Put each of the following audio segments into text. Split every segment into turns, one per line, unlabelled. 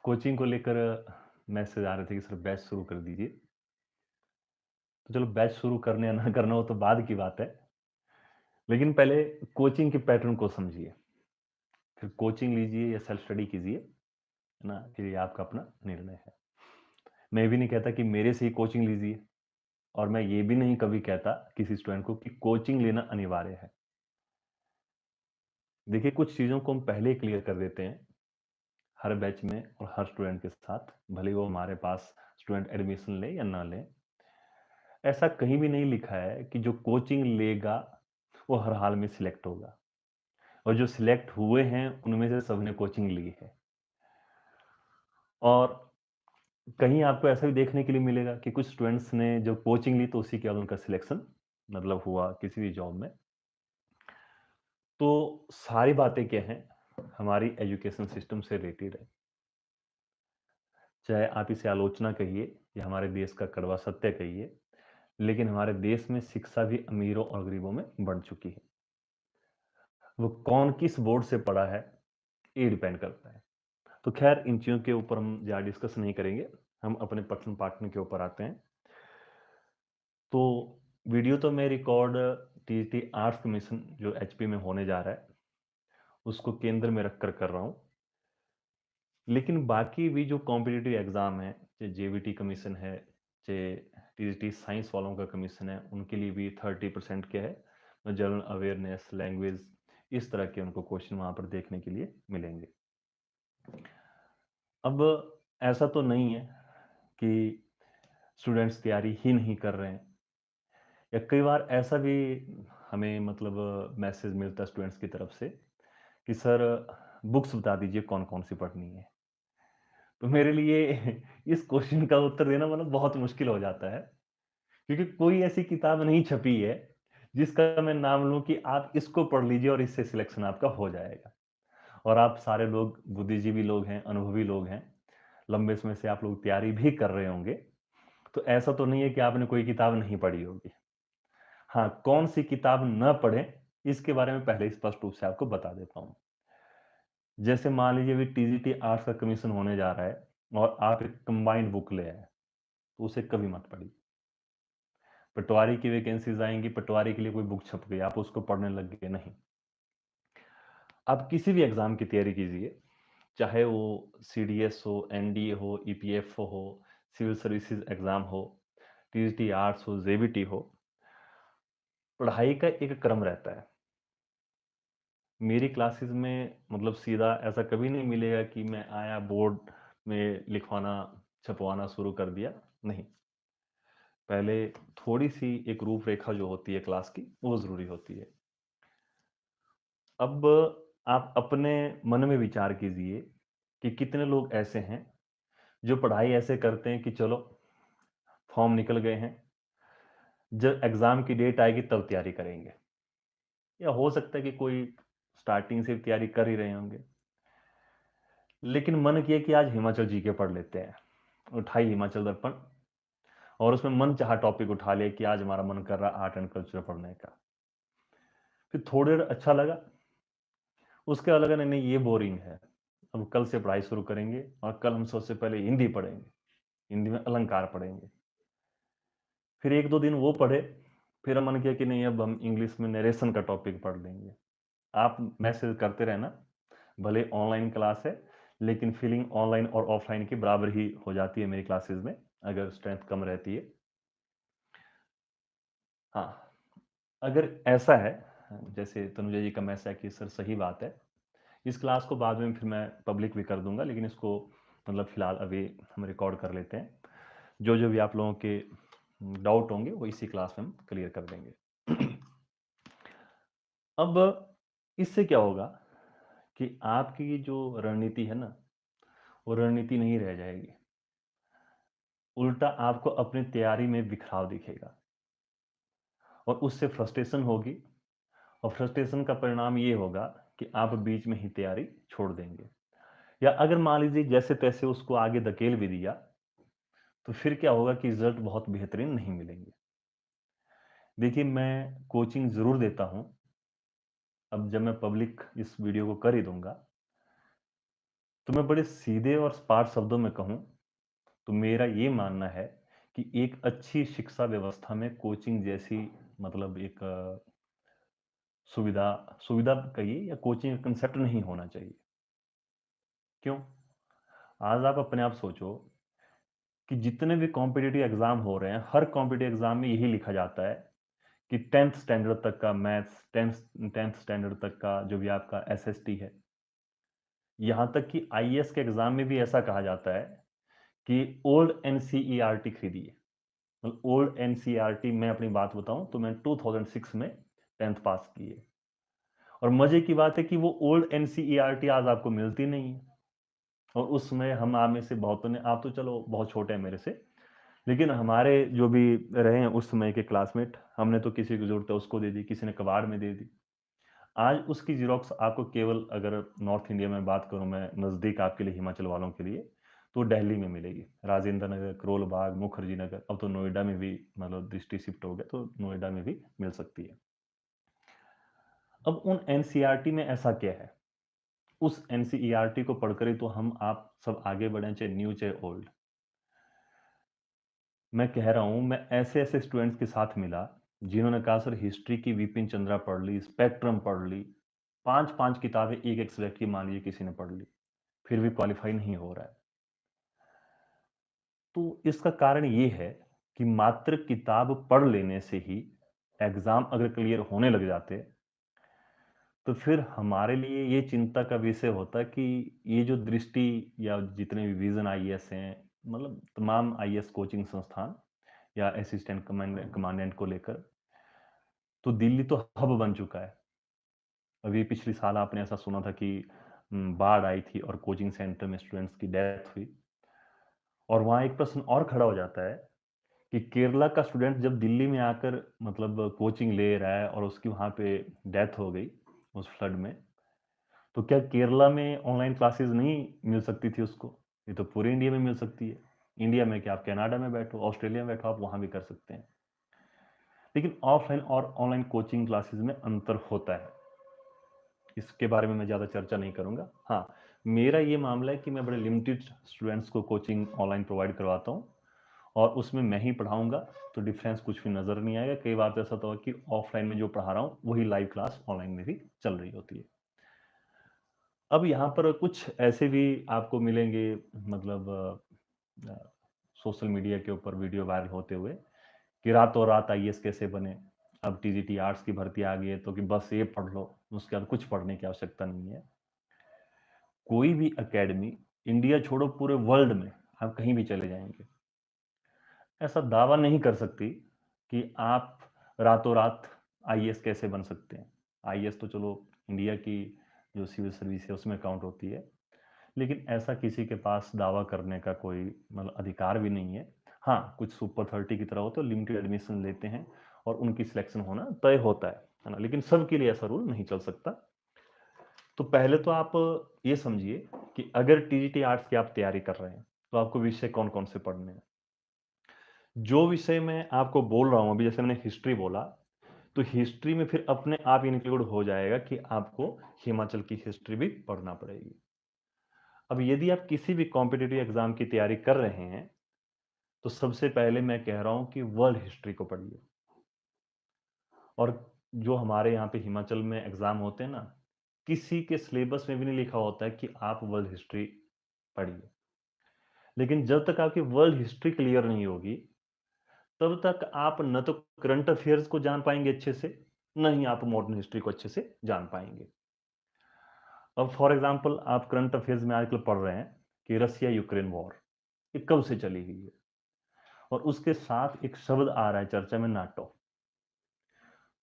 Coaching को लेकर message आ रहे थे कि सर बैच शुरू कर दीजिए। तो चलो बैच शुरू करना या ना करना वो तो बाद की बात है। लेकिन पहले कोचिंग के पैटर्न को समझिए। फिर कोचिंग लीजिए या सेल्फ स्टडी कीजिए, है ना? फिर ये आपका अपना निर्णय है। मैं ये भी नहीं कहता कि मेरे से ही कोचिंग लीजिए और मैं ये भी नहीं कभी कहता किसी स्टूडेंट को कि कोचिंग लेना अनिवार्य है। देखिए कुछ चीज़ों को हम पहले ही क्लियर कर देते हैं, हर बैच में और हर स्टूडेंट के साथ, भले ही वो हमारे पास स्टूडेंट एडमिशन ले या ना लें। ऐसा कहीं भी नहीं लिखा है कि जो कोचिंग लेगा वो हर हाल में सिलेक्ट होगा और जो सिलेक्ट हुए हैं उनमें से सबने कोचिंग ली है। और कहीं आपको ऐसा भी देखने के लिए मिलेगा कि कुछ स्टूडेंट्स ने जो कोचिंग ली तो उसी के बाद उनका सिलेक्शन मतलब हुआ किसी भी जॉब में। तो सारी बातें क्या हैं, हमारी एजुकेशन सिस्टम से रिलेटेड है। चाहे आप इसे आलोचना कहिए या हमारे देश का कड़वा सत्य कहिए, लेकिन हमारे देश में शिक्षा भी अमीरों और गरीबों में बढ़ चुकी है। वो कौन किस बोर्ड से पढ़ा है, ये डिपेंड करता है। तो खैर इन चीज़ों के ऊपर हम ज़्यादा डिस्कस नहीं करेंगे, हम अपने पर्सनल पार्टनर के ऊपर आते हैं। तो वीडियो तो मैं रिकॉर्ड टीजीटी आर्ट्स कमीशन जो एचपी में होने जा रहा है, उसको केंद्र में रखकर कर रहा हूँ। लेकिन बाकी भी जो कॉम्पिटिटिव एग्ज़ाम हैं, चाहे जेवीटी कमीशन है, चाहे टीजीटी साइंस वालों का कमीशन है, उनके लिए भी 30% क्या है, जनरल अवेयरनेस, लैंग्वेज, इस तरह के उनको क्वेश्चन वहाँ पर देखने के लिए मिलेंगे। अब ऐसा तो नहीं है कि स्टूडेंट्स तैयारी ही नहीं कर रहे हैं या कई बार ऐसा भी हमें मतलब मैसेज मिलता है स्टूडेंट्स की तरफ से कि सर बुक्स बता दीजिए कौन-कौन सी पढ़नी है। तो मेरे लिए इस क्वेश्चन का उत्तर देना मतलब बहुत मुश्किल हो जाता है क्योंकि कोई ऐसी किताब नहीं छपी है जिसका मैं नाम लूँ कि आप इसको पढ़ लीजिए और इससे सिलेक्शन आपका हो जाएगा। और आप सारे लोग बुद्धिजीवी लोग हैं, अनुभवी लोग हैं, लंबे समय से आप लोग तैयारी भी कर रहे होंगे, तो ऐसा तो नहीं है कि आपने कोई किताब नहीं पढ़ी होगी। हाँ, कौन-सी किताब न पढ़ें, इसके बारे में पहले स्पष्ट रूप से आपको बता देता हूँ। जैसे मान लीजिए अभी टीजीटी आर्ट्स का कमीशन होने जा रहा है और आप एक कंबाइंड बुक ले आए, तो उसे कभी मत पढ़िए। पटवारी की वैकेंसीज़ आएँगी, पटवारी के लिए कोई बुक छप गई, आप उसको पढ़ने लग गए, नहीं। आप किसी भी एग्ज़ाम की तैयारी कीजिए, चाहे वो सीडीएस हो, एनडीए हो, ईपीएफओ हो, सिविल सर्विसेज़ एग्ज़ाम हो, टीजीटी आर्ट्स हो, जेबीटी हो, पढ़ाई का एक क्रम रहता है। मेरी क्लासेस में मतलब सीधा ऐसा कभी नहीं मिलेगा कि मैं आया बोर्ड में लिखवाना, छपवाना शुरू कर दिया, नहीं। पहले थोड़ी-सी एक रूपरेखा जो होती है क्लास की, वो ज़रूरी होती है। अब आप अपने मन में विचार कीजिए कि कितने लोग ऐसे हैं, जो पढ़ाई ऐसे करते हैं कि चलो फॉर्म निकल गए हैं, जब एग्ज़ाम की डेट आएगी तब तैयारी करेंगे। या हो सकता है कि कोई स्टार्टिंग से तैयारी कर ही रहे होंगे। लेकिन मन किया कि आज हिमाचल जीके पढ़ लेते हैं। उठाई हिमाचल दर्पण और उसमें मनचाहा टॉपिक उठा लिया कि आज हमारा मन कर रहा है आर्ट एंड कल्चर पढ़ने का। फिर थोड़ी देर अच्छा लगा, उसके बाद लगा नहीं, नहीं ये बोरिंग है। अब कल से पढ़ाई शुरू करेंगे और कल हम सबसे पहले हिंदी पढ़ेंगे। हिंदी में अलंकार पढ़ेंगे। फिर 1-2 दिन वो पढ़े, फिर मन किया कि नहीं अब हम इंग्लिश में नरेशन का टॉपिक पढ़ लेंगे। आप मैसेज करते रहना, भले ऑनलाइन क्लास है, लेकिन फीलिंग ऑनलाइन और ऑफलाइन की बराबर ही हो जाती है मेरी क्लासेस में, अगर स्ट्रेंथ कम रहती है। हाँ, अगर ऐसा है, जैसे तनुजा जी का मैसेज है कि सर सही बात है, इस क्लास को बाद में फिर मैं पब्लिक भी कर दूँगा, लेकिन इसको मतलब फ़िलहाल अभी हम रिकॉर्ड कर लेते हैं। जो-जो भी आप लोगों के डाउट होंगे, वो इसी क्लास में हम क्लियर कर देंगे। अब इससे क्या होगा कि आपकी जो रणनीति है ना, वो रणनीति नहीं रह जाएगी। उल्टा आपको अपनी तैयारी में बिखराव दिखेगा और उससे फ्रस्ट्रेशन होगी और फ्रस्ट्रेशन का परिणाम ये होगा कि आप बीच में ही तैयारी छोड़ देंगे। या अगर मान लीजिए जैसे-तैसे उसको आगे धकेल भी दिया, तो फिर क्या होगा कि रिज़ल्ट बहुत बेहतरीन नहीं मिलेंगे। देखिए, मैं कोचिंग ज़रूर देता हूँ, अब जब मैं पब्लिक इस वीडियो को कर ही दूँगा, तो मैं बड़े सीधे और स्पष्ट शब्दों में कहूँ, तो मेरा ये मानना है कि एक अच्छी शिक्षा व्यवस्था में कोचिंग जैसी मतलब एक सुविधा सुविधा कहिए या कोचिंग का कंसेप्ट नहीं होना चाहिए। क्यों? आज आप अपने आप सोचो कि जितने भी कॉम्पिटिटिव एग्ज़ाम हो रहे हैं, हर कॉम्पिटिटिव एग्ज़ाम में यही लिखा जाता है कि 10th स्टैंडर्ड तक का मैथ्स, 10th स्टैंडर्ड तक का जो भी आपका एसएसटी है, यहाँ तक कि आईएएस के एग्ज़ाम में भी ऐसा कहा जाता है कि ओल्ड एनसीईआरटी खरीदिए। मतलब ओल्ड एनसीईआरटी मैं अपनी बात बताऊँ तो मैं 2006 में 10th पास की है और मज़े की बात है कि वो ओल्ड एनसीईआरटी आज आपको मिलती नहीं है और उस समय हम आप में से बहुतों ने आप तो चलो बहुत छोटे हैं मेरे से, लेकिन हमारे जो भी रहे हैं उस समय के क्लासमेट, हमने तो किसी को ज़रूरत है उसको दे दी, किसी ने कबाड़ में दे दी। आज उसकी ज़ेरॉक्स आपको केवल अगर नॉर्थ इंडिया में बात करूँ मैं नज़दीक आपके लिए हिमाचल वालों के लिए, तो दिल्ली में मिलेगी। राजेंद्र नगर, करोल बाग, मुखर्जी नगर, अब तो नोएडा में भी मतलब दृष्टि शिफ्ट हो गया, तो नोएडा में भी मिल सकती है। अब उन एनसीईआरटी में ऐसा क्या है? उस एनसीईआरटी को पढ़कर ही तो हम आप सब आगे बढ़े, चाहे न्यू चाहे ओल्ड। मैं कह रहा हूँ, मैं ऐसे-ऐसे स्टूडेंट्स के साथ मिला, जिन्होंने कहा सर हिस्ट्री की विपिन चंद्रा पढ़ ली, स्पेक्ट्रम पढ़ ली, 5-5 किताबें एक-एक सब्जेक्ट की मान लीजिए किसी ने पढ़ ली, फिर भी क्वालीफाई नहीं हो रहा है। तो इसका कारण ये है कि मात्र किताब पढ़ लेने से ही एग्ज़ाम अगर क्लियर होने लग जाते, तो फिर हमारे लिए ये चिंता का विषय होता कि ये जो दृष्टि या जितने भी विज़न आईएएस हैं, मतलब तमाम आईएएस कोचिंग संस्थान या असिस्टेंट कमांडेंट को लेकर, तो दिल्ली तो हब बन चुका है। अभी पिछले साल आपने ऐसा सुना था कि बाढ़ आई थी और कोचिंग सेंटर में स्टूडेंट्स की डेथ हुई और वहाँ एक प्रश्न और खड़ा हो जाता है कि केरला का स्टूडेंट जब दिल्ली में आकर मतलब कोचिंग ले रहा है और उसकी वहाँ पे डेथ हो गई उस फ्लड में, तो क्या केरला में ऑनलाइन क्लासेस नहीं मिल सकती थी उसको? ये तो पूरे इंडिया में मिल सकती है। इंडिया में क्या आप कनाडा में बैठो, ऑस्ट्रेलिया में बैठो, आप वहाँ भी कर सकते हैं। लेकिन ऑफलाइन और ऑनलाइन कोचिंग क्लासेस में अंतर होता है। इसके बारे में मैं ज़्यादा चर्चा नहीं करूँगा। हाँ, मेरा ये मामला है कि मैं बड़े लिमिटेड स्टूडेंट्स को कोचिंग ऑनलाइन प्रोवाइड करवाता हूँ और उसमें मैं ही पढ़ाऊँगा, तो डिफरेंस कुछ भी नज़र नहीं आएगा। कई बार तो ऐसा होता है कि ऑफलाइन में जो पढ़ा रहा हूँ, वही लाइव क्लास ऑनलाइन में भी चल रही होती है। अब यहाँ पर कुछ ऐसे भी आपको मिलेंगे मतलब अ, सोशल मीडिया के ऊपर वीडियो वायरल होते हुए कि रातों रात आईएएस कैसे बने। अब टीजीटी आर्ट्स की भर्ती आ गई है तो कि बस ये पढ़ लो, उसके बाद कुछ पढ़ने की आवश्यकता नहीं है। कोई भी एकेडमी इंडिया छोड़ो पूरे वर्ल्ड में आप कहीं भी चले जाएँगे, ऐसा दावा नहीं कर सकती कि आप रातों रात आईएएस कैसे बन सकते हैं। आईएएस तो चलो इंडिया की जो सिविल सर्विस है उसमें काउंट होती है। लेकिन ऐसा किसी के पास दावा करने का कोई मतलब अधिकार भी नहीं है। हाँ, कुछ सुपर 30 की तरह होते हैं, लिमिटेड एडमिशन लेते हैं और उनकी सिलेक्शन होना तय होता है ना? लेकिन सबके लिए ऐसा रूल नहीं चल सकता। तो पहले तो आप ये समझिए कि अगर टीजीटी आर्ट्स की आप तैयारी कर रहे हैं, तो आपको विषय कौन-कौन से पढ़ने हैं। जो विषय मैं आपको बोल रहा हूँ अभी जैसे मैंने हिस्ट्री बोला, तो हिस्ट्री में फिर अपने आप इंक्लूड हो जाएगा कि आपको हिमाचल की हिस्ट्री भी पढ़ना पड़ेगी। अब यदि आप किसी भी कॉम्पिटिटिव एग्ज़ाम की तैयारी कर रहे हैं, तो सबसे पहले मैं कह रहा हूँ कि वर्ल्ड हिस्ट्री को पढ़िए और जो हमारे यहाँ पे हिमाचल में एग्ज़ाम होते हैं ना, किसी के सिलेबस में भी नहीं लिखा होता है कि आप वर्ल्ड हिस्ट्री पढ़िए। लेकिन जब तक आपकी वर्ल्ड हिस्ट्री क्लियर नहीं होगी, तब तक आप न तो करंट अफेयर्स को जान पाएँगे अच्छे से, ना ही आप मॉडर्न हिस्ट्री को अच्छे से जान पाएँगे। अब फॉर एग्ज़ाम्पल आप करंट अफेयर्स में आजकल पढ़ रहे हैं कि रसिया यूक्रेन वॉर, ये कब से चली हुई है और उसके साथ एक शब्द आ रहा है चर्चा में नाटो।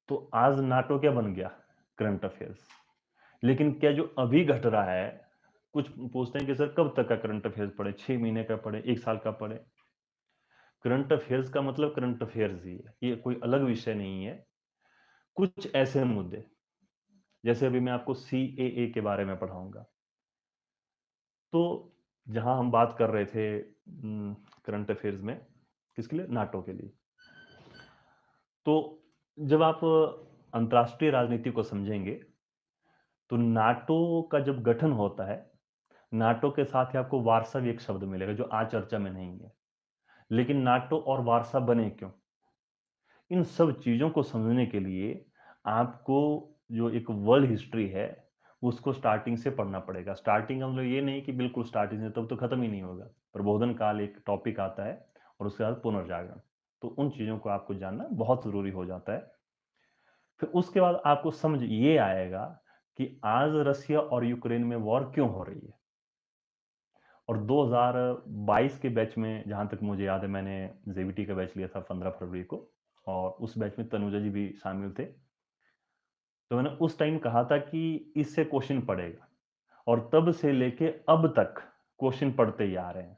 तो आज नाटो क्या बन गया? Current affairs. लेकिन क्या जो अभी घट रहा है, कुछ पूछते हैं कि सर कब तक का करंट अफेयर्स पढ़े? 6 महीने का पढ़े, 1 साल का पढ़े? करंट अफेयर्स का मतलब करंट अफेयर्स ही है, ये कोई अलग विषय नहीं है। कुछ ऐसे मुद्दे, जैसे अभी मैं आपको सीएए के बारे में पढ़ाऊँगा। तो जहाँ हम बात कर रहे थे करंट अफेयर्स में, किसके लिए? नाटो के लिए। तो जब आप अंतर्राष्ट्रीय राजनीति को समझेंगे, तो नाटो का जब गठन होता है, नाटो के साथ ही आपको वारसा भी एक शब्द मिलेगा जो आज चर्चा में नहीं है। लेकिन नाटो और वारसा बने क्यों? इन सब चीज़ों को समझने के लिए आपको जो एक वर्ल्ड हिस्ट्री है, उसको स्टार्टिंग से पढ़ना पड़ेगा। स्टार्टिंग का मतलब ये नहीं कि बिल्कुल स्टार्टिंग से, तब तो खत्म ही नहीं होगा। प्रबोधन काल एक टॉपिक आता है और उसके बाद पुनर्जागरण। तो उन चीज़ों को आपको जानना बहुत ज़रूरी हो जाता है। फिर उसके बाद आपको समझ ये आएगा कि आज रसिया और यूक्रेन में वॉर क्यों हो रही है। और 2022 के बैच में जहाँ तक मुझे याद है, मैंने जेबीटी का बैच लिया था 15 फरवरी को, और उस बैच में तनुजा जी भी शामिल थे। तो मैंने उस टाइम कहा था कि इससे क्वेश्चन पड़ेगा, और तब से लेके अब तक क्वेश्चन पढ़ते ही आ रहे हैं।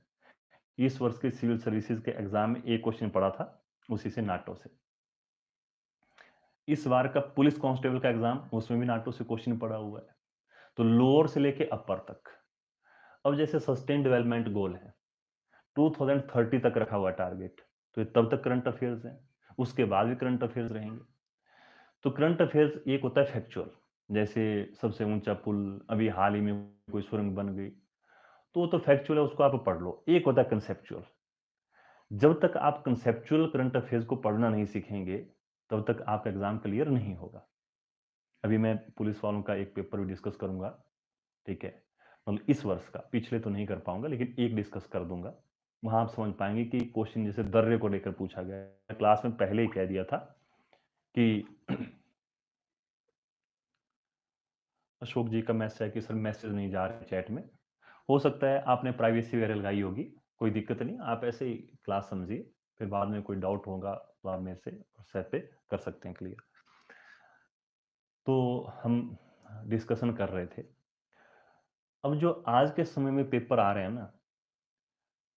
इस वर्ष के सिविल सर्विसेज के एग्जाम में एक क्वेश्चन पड़ा था, उसी से नाटो से। इस बार का पुलिस कांस्टेबल का एग्जाम, उसमें भी नाटो से क्वेश्चन पड़ा हुआ है। तो लोअर से लेके अपर तक। अब जैसे सस्टेन डेवलपमेंट गोल है, 2030 तक रखा हुआ टारगेट, तो ये तब तक करंट अफेयर्स है, उसके बाद भी करंट अफेयर्स रहेंगे। तो करंट अफेयर्स एक होता है फैक्चुअल, जैसे सबसे ऊंचा पुल, अभी हाल ही में कोई सुरंग बन गई, तो वो तो फैक्चुअल है, उसको आप पढ़ लो। एक होता है कंसेप्चुअल। जब तक आप कंसेप्चुअल करंट अफेयर्स को पढ़ना नहीं सीखेंगे, तब तक आपका एग्जाम क्लियर नहीं होगा। अभी मैं पुलिस वालों का एक पेपर भी डिस्कस करूंगा, ठीक है, मतलब इस वर्ष का, पिछले तो नहीं कर पाऊंगा लेकिन एक डिस्कस कर दूंगा। वहां आप समझ पाएंगे कि क्वेश्चन जैसे दर्रे को लेकर पूछा गया है, क्लास में पहले ही कह दिया था कि अशोक जी का मैसेज है कि सर मैसेज नहीं जा रहे चैट में। हो सकता है आपने प्राइवेसी वगैरह लगाई होगी, कोई दिक्कत नहीं, आप ऐसे ही क्लास समझिए, फिर बाद में कोई डाउट होगा तो आप मेरे से सर पे कर सकते हैं क्लियर। तो हम डिस्कशन कर रहे थे। अब जो आज के समय में पेपर आ रहे हैं ना,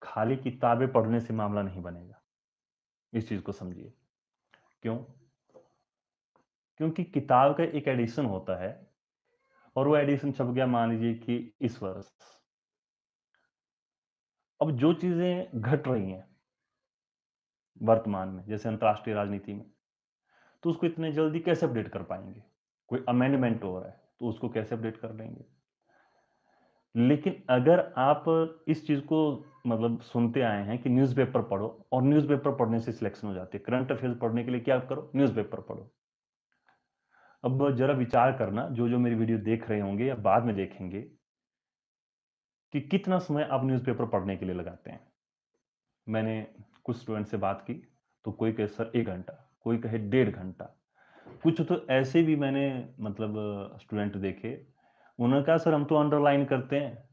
खाली किताबें पढ़ने से मामला नहीं बनेगा। इस चीज को समझिए। क्यों? क्योंकि किताब का एक एडिशन होता है, और वो एडिशन छप गया मान लीजिए कि इस वर्ष। अब जो चीजें घट रही हैं वर्तमान में, जैसे अंतर्राष्ट्रीय राजनीति में, तो उसको इतने जल्दी कैसे अपडेट कर पाएंगे? कोई अमेंडमेंट हो रहा है तो उसको कैसे अपडेट कर लेंगे? लेकिन अगर आप इस चीज को मतलब सुनते आए हैं कि न्यूज़पेपर पढ़ो, और न्यूज़पेपर पढ़ने से सिलेक्शन हो जाती है, करंट अफेयर्स पढ़ने के लिए क्या करो? न्यूज़पेपर पढ़ो। अब जरा विचार करना, जो जो मेरी वीडियो देख रहे होंगे या बाद में देखेंगे, कि कितना समय आप न्यूज़पेपर पढ़ने के लिए लगाते हैं। मैंने कुछ स्टूडेंट से बात की, तो कोई कहे सर 1 घंटा, कोई कहे 1.5 घंटा। कुछ तो ऐसे भी मैंने मतलब स्टूडेंट देखे, उन्होंने कहा सर हम तो अंडरलाइन करते हैं,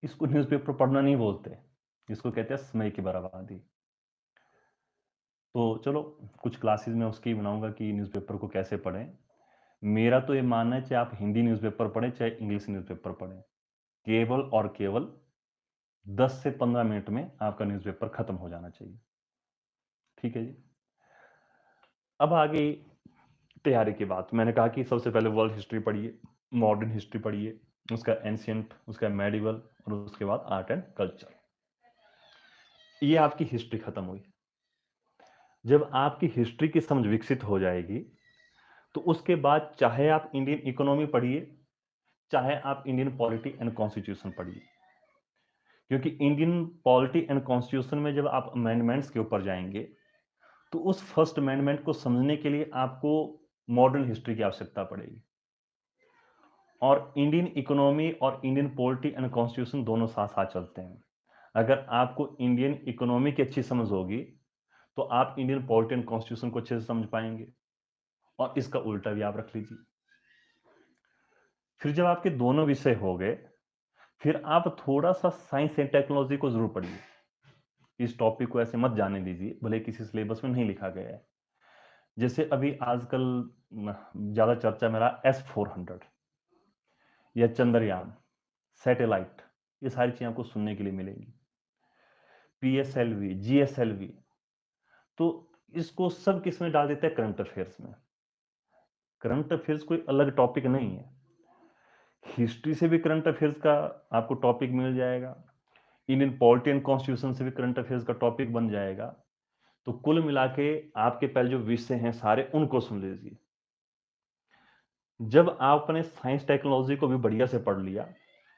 इसको न्यूज़पेपर पढ़ना नहीं बोलते, इसको कहते हैं समय की बर्बादी। तो चलो, कुछ क्लासेस में उसकी बनाऊंगा कि न्यूज़पेपर को कैसे पढ़ें। मेरा तो ये मानना है, चाहे आप हिंदी न्यूज़पेपर पढ़ें चाहे इंग्लिश न्यूज़पेपर पढ़ें, केवल और केवल 10 से 15 मिनट में आपका न्यूज़पेपर खत्म हो जाना चाहिए। ठीक है जी। अब आगे तैयारी की बात, मैंने कहा कि सबसे पहले वर्ल्ड हिस्ट्री पढ़िए, मॉडर्न हिस्ट्री पढ़िए, उसका एंशियंट, उसका मेडिवल, और उसके बाद आर्ट एंड कल्चर। ये आपकी हिस्ट्री खत्म हुई। जब आपकी हिस्ट्री की समझ विकसित हो जाएगी, तो उसके बाद चाहे आप इंडियन इकोनॉमी पढ़िए, चाहे आप इंडियन पॉलिटी एंड कॉन्स्टिट्यूशन पढ़िए। क्योंकि इंडियन पॉलिटी एंड कॉन्स्टिट्यूशन में जब आप अमेंडमेंट्स के ऊपर जाएंगे, तो उस फर्स्ट अमेंडमेंट को समझने के लिए आपको मॉडर्न हिस्ट्री की आवश्यकता पड़ेगी। और इंडियन इकोनॉमी और इंडियन पॉलिटी एंड कॉन्स्टिट्यूशन दोनों साथ साथ चलते हैं। अगर आपको इंडियन इकोनॉमी की अच्छी समझ होगी, तो आप इंडियन पॉलिटी एंड कॉन्स्टिट्यूशन को अच्छे से समझ पाएंगे, और इसका उल्टा भी आप रख लीजिए। फिर जब आपके दोनों विषय हो गए, फिर आप थोड़ा सा साइंस एंड टेक्नोलॉजी को जरूर पढ़िए। इस टॉपिक को ऐसे मत जाने दीजिए, भले किसी सिलेबस में नहीं लिखा गया है। जैसे अभी आजकल ज्यादा चर्चा में रहा S-400 या चंद्रयान, सैटेलाइट, ये सारी चीजें आपको सुनने के लिए मिलेंगी। PSLV, GSLV, तो इसको सब किस में डाल देते हैं? करंट अफेयर्स में। करंट अफेयर्स कोई अलग टॉपिक नहीं है, हिस्ट्री से भी करंट अफेयर्स का आपको टॉपिक मिल जाएगा, इंडियन पॉलिटी एंड कॉन्स्टिट्यूशन से भी करंट अफेयर्स का टॉपिक बन जाएगा। तो कुल मिला के आपके पहले जो विषय हैं सारे, उनको सुन लीजिए। जब आपने साइंस टेक्नोलॉजी को भी बढ़िया से पढ़ लिया,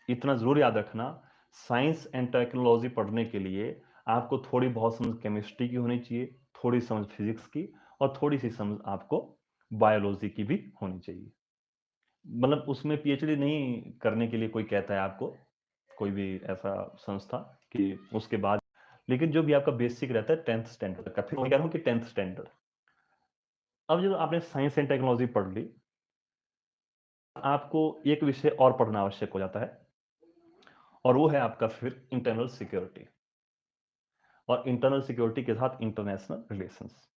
इतना ज़रूर याद रखना, साइंस एंड टेक्नोलॉजी पढ़ने के लिए आपको थोड़ी बहुत समझ केमिस्ट्री की होनी चाहिए, थोड़ी समझ फिज़िक्स की और थोड़ी-सी समझ आपको बायोलॉजी की भी होनी चाहिए। मतलब उसमें पीएचडी नहीं करने के लिए कोई कहता है आपको, कोई भी ऐसा संस्था कि उसके बाद लेकिन जो भी आपका बेसिक रहता है 10th स्टैंडर्ड का, फिर मैं कह रहा हूँ कि 10th स्टैंडर्ड। अब जब आपने साइंस एंड टेक्नोलॉजी पढ़ ली, आपको एक विषय और पढ़ना आवश्यक हो जाता है और वो है आपका फिर इंटरनल सिक्योरिटी और इंटरनल सिक्योरिटी के साथ इंटरनेशनल रिलेशंस।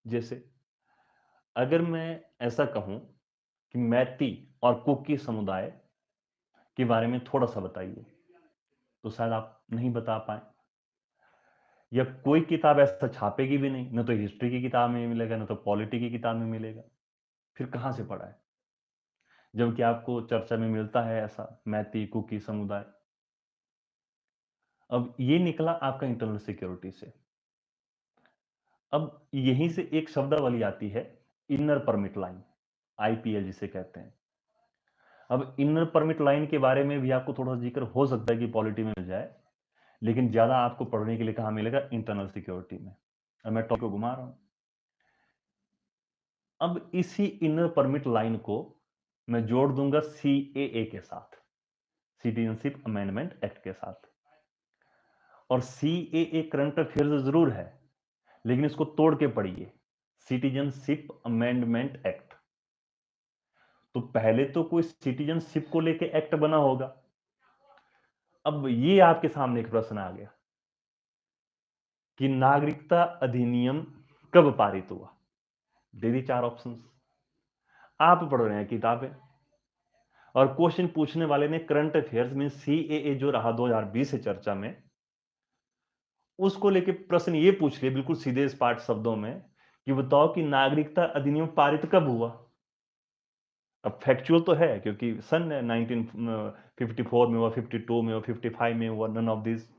जैसे अगर मैं ऐसा कहूँ कि मैती और कुकी समुदाय के बारे में थोड़ा-सा बताइए, तो शायद आप नहीं बता पाएँ या कोई किताब ऐसा छापेगी भी नहीं, ना तो हिस्ट्री की किताब में मिलेगा, ना तो पॉलिटी की किताब में मिलेगा। फिर कहाँ से पढ़ा है? जबकि आपको चर्चा में मिलता है ऐसा मैती, कुकी समुदाय। अब ये निकला आपका इंटरनल सिक्योरिटी से। अब यहीं से एक शब्दावली आती है, इनर परमिट लाइन, आईपीएल जिसे कहते हैं। अब इनर परमिट लाइन के बारे में भी आपको थोड़ा जिक्र हो सकता है कि पॉलिटी में मिल जाए, लेकिन ज़्यादा आपको पढ़ने के लिए कहाँ मिलेगा? इंटरनल सिक्योरिटी में। अब मैं टॉपिक को घुमा रहा हूँ। अब इसी इनर परमिट लाइन को मैं जोड़ दूँगा सीएए के साथ, सिटीज़नशिप अमेंडमेंट एक्ट के साथ। और सीएए करंट अफेयर्स ज़रूर है, लेकिन इसको तोड़ के पढ़िए, सिटीज़नशिप अमेंडमेंट एक्ट। तो पहले तो कोई सिटीज़नशिप को लेके एक्ट बना होगा। अब ये आपके सामने एक प्रश्न आ गया कि नागरिकता अधिनियम कब पारित हुआ? दे दी 4 ऑप्शंस। आप पढ़ रहे हैं किताबें और क्वेश्चन पूछने वाले ने करंट अफेयर्स में सीएए जो रहा 2020 से चर्चा में, उसको लेके प्रश्न ये पूछ लिया बिल्कुल सीधे सपाट शब्दों में कि बताओ कि नागरिकता अधिनियम पारित कब हुआ? अब फैक्चुअल तो है क्योंकि सन 1954 में हुआ, 52 में हुआ, 55 में हुआ, नन ऑफ दिस।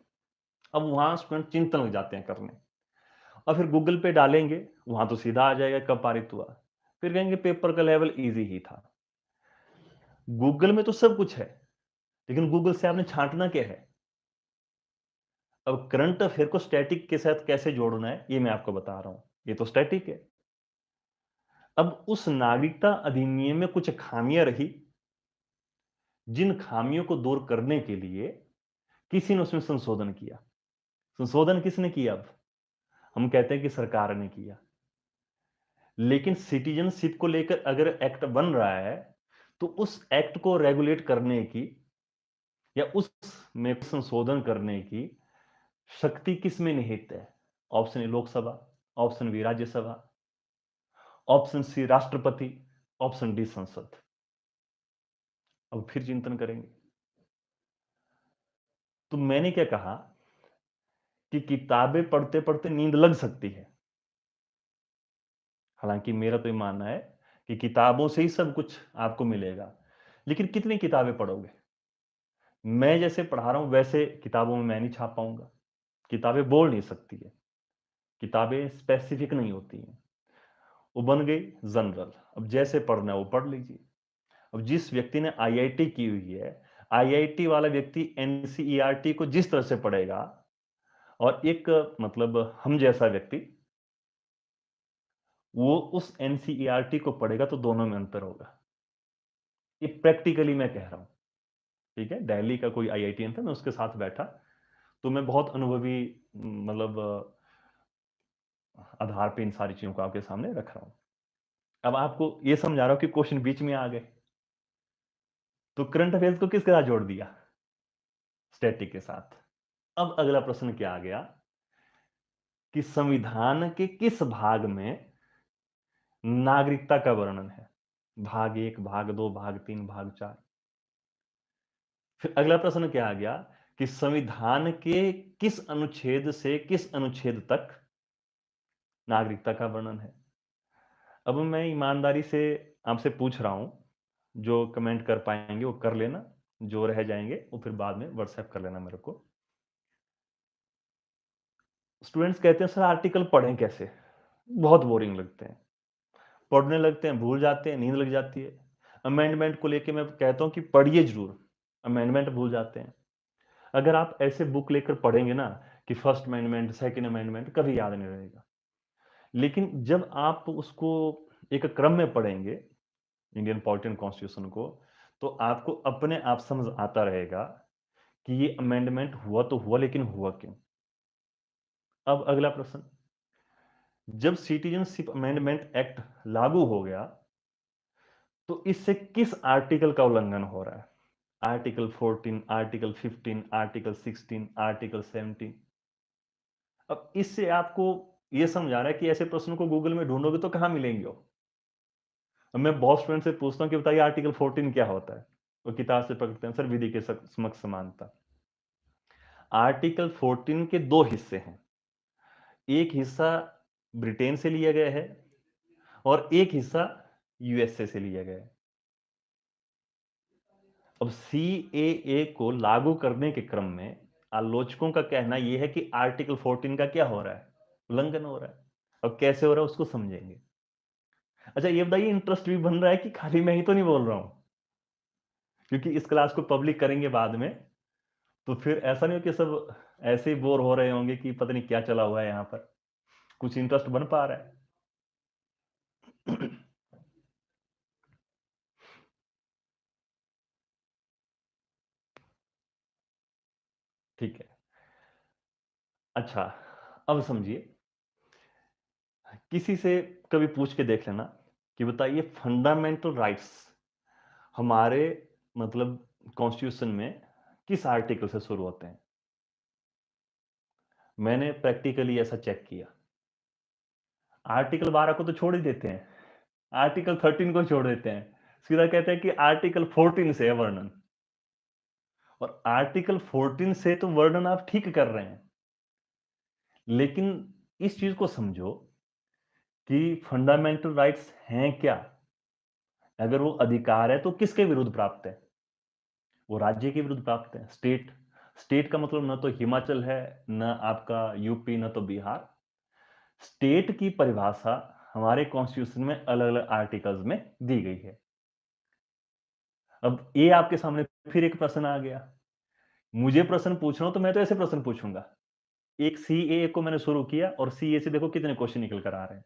अब वहाँ स्टूडेंट चिंतन लग जाते हैं करने और फिर गूगल पे डालेंगे, वहाँ तो सीधा आ जाएगा कब पारित हुआ। फिर कहेंगे पेपर का लेवल ईज़ी ही था। गूगल में तो सब कुछ है, लेकिन गूगल से आपने छाँटना क्या है? अब करंट अफेयर को स्टैटिक के साथ कैसे जोड़ना है, ये मैं आपको बता रहा हूँ। ये तो स्टैटिक है। अब उस नागरिकता अधिनियम में कुछ खामियाँ रही, जिन खामियों को दूर करने के लिए किसी ने उसमें संशोधन किया। संशोधन किसने किया अब? हम कहते हैं कि सरकार ने किया। लेकिन सिटीजनशिप को लेकर अगर एक्ट बन रहा है, तो उस एक्ट को रेगुलेट करने की या उसमें संशोधन करने की शक्ति किसमें निहित है? Option A Lok Sabha, option B Rajya Sabha, option C राष्ट्रपति, ऑप्शन डी संसद। अब फिर चिंतन करेंगे। तो मैंने क्या कहा कि किताबें पढ़ते-पढ़ते नींद लग सकती है। हालाँकि मेरा तो ये मानना है कि किताबों से ही सब कुछ आपको मिलेगा। लेकिन कितनी किताबें पढ़ोगे? मैं जैसे पढ़ा रहा हूँ वैसे किताबों में मैं नहीं छाप पाऊँगा। किताबें बोल नहीं सकती है। किताबें स्पेसिफिक नहीं होती हैं। वो बन गई जनरल। अब जैसे पढ़ना है वो पढ़ लीजिए। अब जिस व्यक्ति ने आईआईटी की हुई है, आईआईटी वाला व्यक्ति एनसीईआरटी को जिस तरह से पढ़ेगा और एक मतलब हम जैसा व्यक्ति वो उस एनसीईआरटी को पढ़ेगा तो दोनों में अंतर होगा। ये प्रैक्टिकली मैं कह रहा हूँ, ठीक है? दिल्ली का कोई आईआईटीएन था, मैं उसके साथ बैठा, तो मैं बहुत अनुभवी मतलब आधार पे इन सारी चीज़ों को आपके सामने रख रहा हूँ। अब आपको ये समझा रहा हूँ कि क्वेश्चन बीच में आ गए, तो करंट अफेयर्स को किसके साथ जोड़ दिया? स्टैटिक के साथ। अब अगला प्रश्न क्या आ गया कि संविधान के किस भाग में नागरिकता का वर्णन है? भाग 1, भाग 2, भाग 3, भाग 4। फिर अगला प्रश्न क्या आ गया कि संविधान के किस अनुच्छेद से किस अनुच्छेद तक नागरिकता का वर्णन है? अब मैं ईमानदारी से आपसे पूछ रहा हूँ, जो कमेंट कर पाएँगे वो कर लेना, जो रह जाएँगे वो फिर बाद में व्हाट्सएप कर लेना मेरे को। स्टूडेंट्स कहते हैं सर आर्टिकल पढ़ें कैसे? बहुत बोरिंग लगते हैं। पढ़ने लगते हैं, भूल जाते हैं, नींद लग जाती है। अमेंडमेंट को लेके मैं कहता हूँ कि पढ़िए जरूर, अमेंडमेंट भूल जाते हैं। अगर आप ऐसे बुक लेकर पढ़ेंगे ना कि फर्स्ट अमेंडमेंट, सेकंड अमेंडमेंट, कभी याद नहीं रहेगा। लेकिन जब आप उसको एक क्रम में पढ़ेंगे, इंडियन पॉलिटी एंड कॉन्स्टिट्यूशन को, तो आपको अपने आप समझ आता रहेगा कि ये अमेंडमेंट हुआ तो हुआ, लेकिन हुआ क्यों? अब अगला प्रश्न, जब सिटीजनशिप अमेंडमेंट एक्ट लागू हो गया, तो इससे किस आर्टिकल का उल्लंघन हो रहा है? Article 14, article 15, article 16, article 17। अब इससे आपको यह समझ आ रहा है कि ऐसे प्रश्नों को गूगल में ढूंढोगे तो कहां मिलेंगे वो। अब मैं बहुत स्टूडेंट से पूछता हूं कि बताइए आर्टिकल 14 क्या होता है, वो किताब से पकड़ते हैं, सर विधि के समक्ष समानता। आर्टिकल 14 के दो हिस्से हैं, एक हिस्सा ब्रिटेन से लिया गया है और एक हिस्सा यूएसए से लिया गया है। अब सीएए को लागू करने के क्रम में आलोचकों का कहना यह है कि आर्टिकल 14 का क्या हो रहा है, उल्लंघन हो रहा है। अब कैसे हो रहा है उसको समझेंगे। अच्छा ये बताइए, इंटरेस्ट भी बन रहा है कि खाली मैं ही तो नहीं बोल रहा हूं? क्योंकि इस क्लास को पब्लिक करेंगे बाद में, तो फिर ऐसा नहीं हो कि सब ऐसे ही बोर हो रहे होंगे कि पता नहीं क्या चला हुआ है यहां पर। कुछ इंटरेस्ट बन पा रहा है। ठीक है। अच्छा, अब समझिए, किसी से कभी पूछ के देख लेना कि बताइए फंडामेंटल राइट्स हमारे मतलब कॉन्स्टिट्यूशन में किस आर्टिकल से शुरू होते हैं। मैंने प्रैक्टिकली ऐसा चेक किया। आर्टिकल 12 को तो छोड़ ही देते हैं, आर्टिकल 13 को छोड़ देते हैं, सीधा कहते हैं कि आर्टिकल 14 से है वर्णन। और आर्टिकल 14 से तो वर्णन आप ठीक कर रहे हैं, लेकिन इस चीज को समझो कि फंडामेंटल राइट्स हैं क्या। अगर वो अधिकार है तो किसके विरुद्ध प्राप्त है? वो राज्य के विरुद्ध प्राप्त है, स्टेट। स्टेट का मतलब न तो हिमाचल है, न आपका यूपी, न तो बिहार। स्टेट की परिभाषा हमारे कॉन्स्टिट्यूशन में अलग अलग आर्टिकल्स में दी गई है। अब ये आपके सामने फिर एक प्रश्न आ गया। मुझे प्रश्न पूछना हो तो मैं तो ऐसे प्रश्न पूछूंगा। एक सीए को मैंने शुरू किया और सीए से देखो कितने क्वेश्चन निकल कर आ रहे हैं।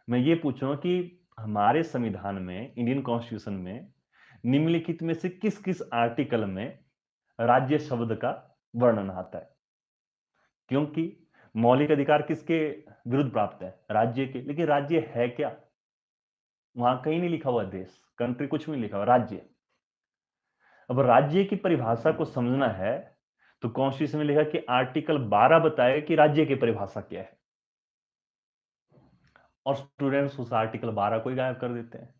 मैं ये पूछूंगा कि हमारे संविधान में, इंडियन कॉन्स्टिट्यूशन में निम्नलिखित में से किस किस आर्टिकल में राज्य शब्द का वर्णन आता है? क्योंकि मौलिक अधिकार किसके विरुद्ध प्राप्त है? राज्य के। लेकिन राज्य है क्या? वहां कहीं नहीं लिखा हुआ देश, कंट्री, कुछ भी नहीं लिखा हुआ, राज्य। अब राज्य की परिभाषा को समझना है तो कॉन्स्टिट्यूशन में लिखा कि आर्टिकल 12 बताएगा कि राज्य की परिभाषा क्या है। और स्टूडेंट्स उस आर्टिकल 12 को ही गायब कर देते हैं।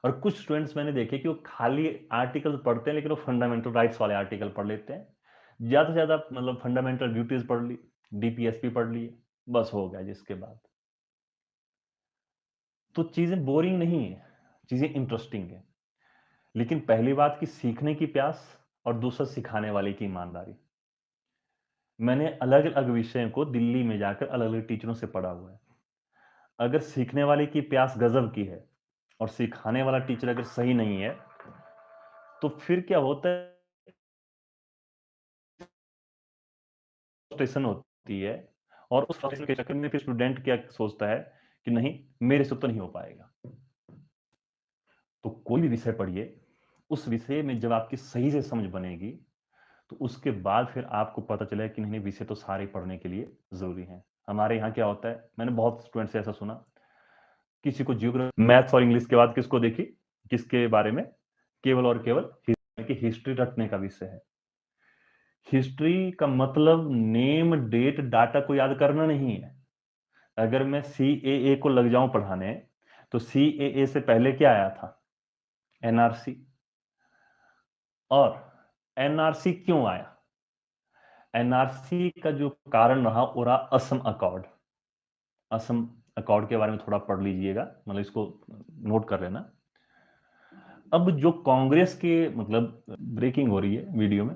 और कुछ स्टूडेंट्स मैंने देखे कि वो खाली आर्टिकल पढ़ते हैं, लेकिन वो फंडामेंटल राइट्स वाले आर्टिकल पढ़ लेते हैं। ज्यादा से ज्यादा मतलब फंडामेंटल ड्यूटीज पढ़ ली, डीपीएसपी पढ़ लिए, बस हो गया। जिसके बाद तो चीजें बोरिंग नहीं है, चीजें इंटरेस्टिंग है। लेकिन पहली बात कि सीखने की प्यास, और दूसरा सिखाने वाले की ईमानदारी। मैंने अलग अलग विषयों को दिल्ली में जाकर अलग अलग टीचरों से पढ़ा हुआ है। अगर सीखने वाले की प्यास गजब की है और सिखाने वाला टीचर अगर सही नहीं है, तो फिर क्या होता है, फ्रस्ट्रेशन होती है। और उस फ्रस्ट्रेशन के चक्कर में फिर स्टूडेंट क्या सोचता है कि नहीं, मेरे से तो नहीं हो पाएगा। तो कोई भी विषय पढ़िए, उस विषय में जब आपकी सही से समझ बनेगी, तो उसके बाद फिर आपको पता चलेगा कि नहीं, विषय तो सारे पढ़ने के लिए जरूरी हैं। हमारे यहाँ क्या होता है, मैंने बहुत स्टूडेंट से ऐसा सुना, किसी को जियोग्राफी, मैथ्स और इंग्लिश के बाद किसको देखी, किसके बारे में, केवल और केवल हिस्ट्री रटने का विषय है। हिस्ट्री का मतलब नेम, डेट, डाटा को याद करना नहीं है। अगर मैं सीएए को लग जाऊं पढ़ाने, तो सीएए से पहले क्या आया था? एनआरसी। और एनआरसी क्यों आया? एनआरसी का जो कारण रहा वो रहा असम अकॉर्ड। असम अकॉर्ड के बारे में थोड़ा पढ़ लीजिएगा, मतलब इसको नोट कर लेना। अब जो कांग्रेस के मतलब ब्रेकिंग हो रही है वीडियो में,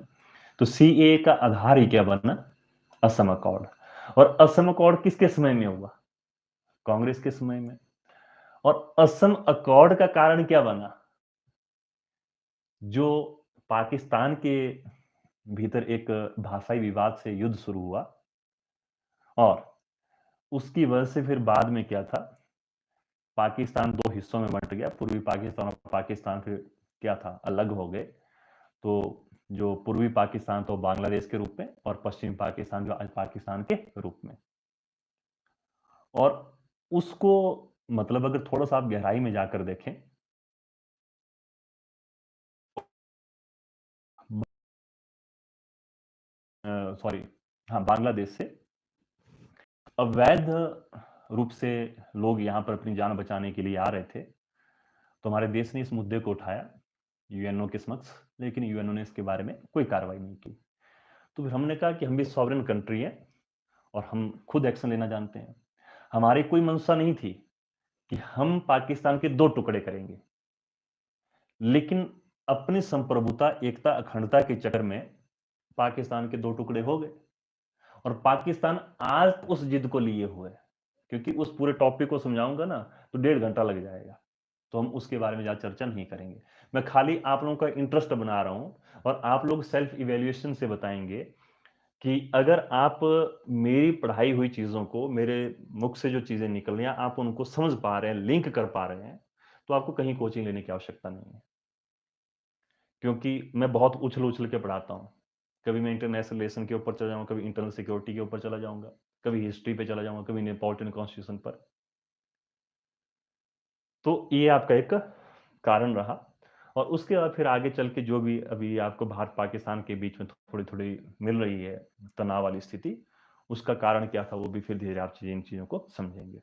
तो सीए का आधार ही क्या बना? असम अकॉर्ड। और असम अकॉर्ड किसके समय में हुआ? कांग्रेस के समय में। और असम अकॉर्ड का कारण क्या बना? जो पाकिस्तान के भीतर एक भाषाई विवाद से युद्ध शुरू हुआ और उसकी वजह से फिर बाद में क्या था, पाकिस्तान 2 हिस्सों में बँट गया। पूर्वी पाकिस्तान और पाकिस्तान फिर क्या था, अलग हो गए। तो जो पूर्वी पाकिस्तान तो बांग्लादेश के रूप में और पश्चिमी पाकिस्तान जो आज पाकिस्तान के रूप में। और उसको मतलब अगर थोड़ा-सा आप गहराई में जाकर देखें, सॉरी, हाँ, बांग्लादेश से अवैध रूप से लोग यहाँ पर अपनी जान बचाने के लिए आ रहे थे। तो हमारे देश ने इस मुद्दे को उठाया यूएनओ के समक्ष, लेकिन यूएनओ ने इसके बारे में कोई कार्रवाई नहीं की। तो फिर हमने कहा कि हम भी सॉवरेन कंट्री हैं और हम खुद एक्शन लेना जानते हैं। हमारी कोई मंशा नहीं थी कि हम पाकिस्तान के 2 टुकड़े करेंगे। लेकिन अपनी संप्रभुता, एकता, अखंडता के चक्कर में पाकिस्तान के 2 टुकड़े हो गए और पाकिस्तान आज उस जिद को लिए हुए है। क्योंकि उस पूरे टॉपिक को समझाऊँगा ना तो 1.5 घंटा लग जाएगा। तो हम उसके बारे में ज़्यादा चर्चा नहीं करेंगे। मैं खाली आप लोगों का इंटरेस्ट बना रहा हूँ और आप लोग सेल्फ इवैल्यूएशन से बताएँगे कि अगर आप मेरी पढ़ाई हुई चीज़ों को, मेरे मुख से जो चीज़ें निकल रही हैं, आप उनको समझ पा रहे हैं, लिंक कर पा रहे हैं, तो आपको कहीं कोचिंग लेने की आवश्यकता नहीं है। क्योंकि मैं बहुत उछल-उछल के पढ़ाता हूँ। कभी मैं इंटरनेशनल रिलेशन के ऊपर चला जाऊँगा, कभी इंटरनल सिक्योरिटी के ऊपर चला जाऊँगा, कभी हिस्ट्री पे चला जाऊँगा, कभी नेपोलिटन कॉन्स्टिट्यूशन पर। तो ये आपका एक कारण रहा और उसके बाद फिर आगे चल के जो भी अभी आपको भारत-पाकिस्तान के बीच में थोड़ी-थोड़ी मिल रही है तनाव वाली स्थिति, उसका कारण क्या था वो भी फिर धीरे आप इन चीज़ों को समझेंगे।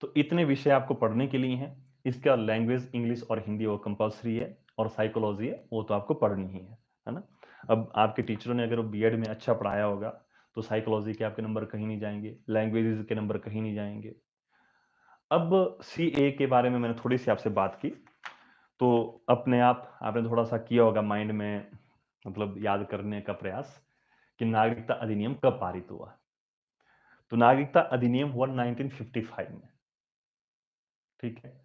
तो इतने विषय आपको पढ़ने के लिए हैं। इसके बाद लैंग्वेज इंग्लिश और हिंदी वो कंपल्सरी है और साइकोलॉजी है, वो तो आपको पढ़नी ही है ना? अब आपके टीचरों ने अगर बीएड में अच्छा पढ़ाया होगा, तो साइकोलॉजी के आपके नंबर कहीं नहीं जाएँगे, लैंग्वेजेज़ के नंबर कहीं नहीं जाएँगे। अब सीए के बारे में मैंने थोड़ी-सी आपसे बात की, तो अपने आप आपने थोड़ा-सा किया होगा माइंड में मतलब याद करने का प्रयास कि नागरिकता अधिनियम कब पारित हुआ? तो नागरिकता अधिनियम हुआ 1955 में, ठीक है?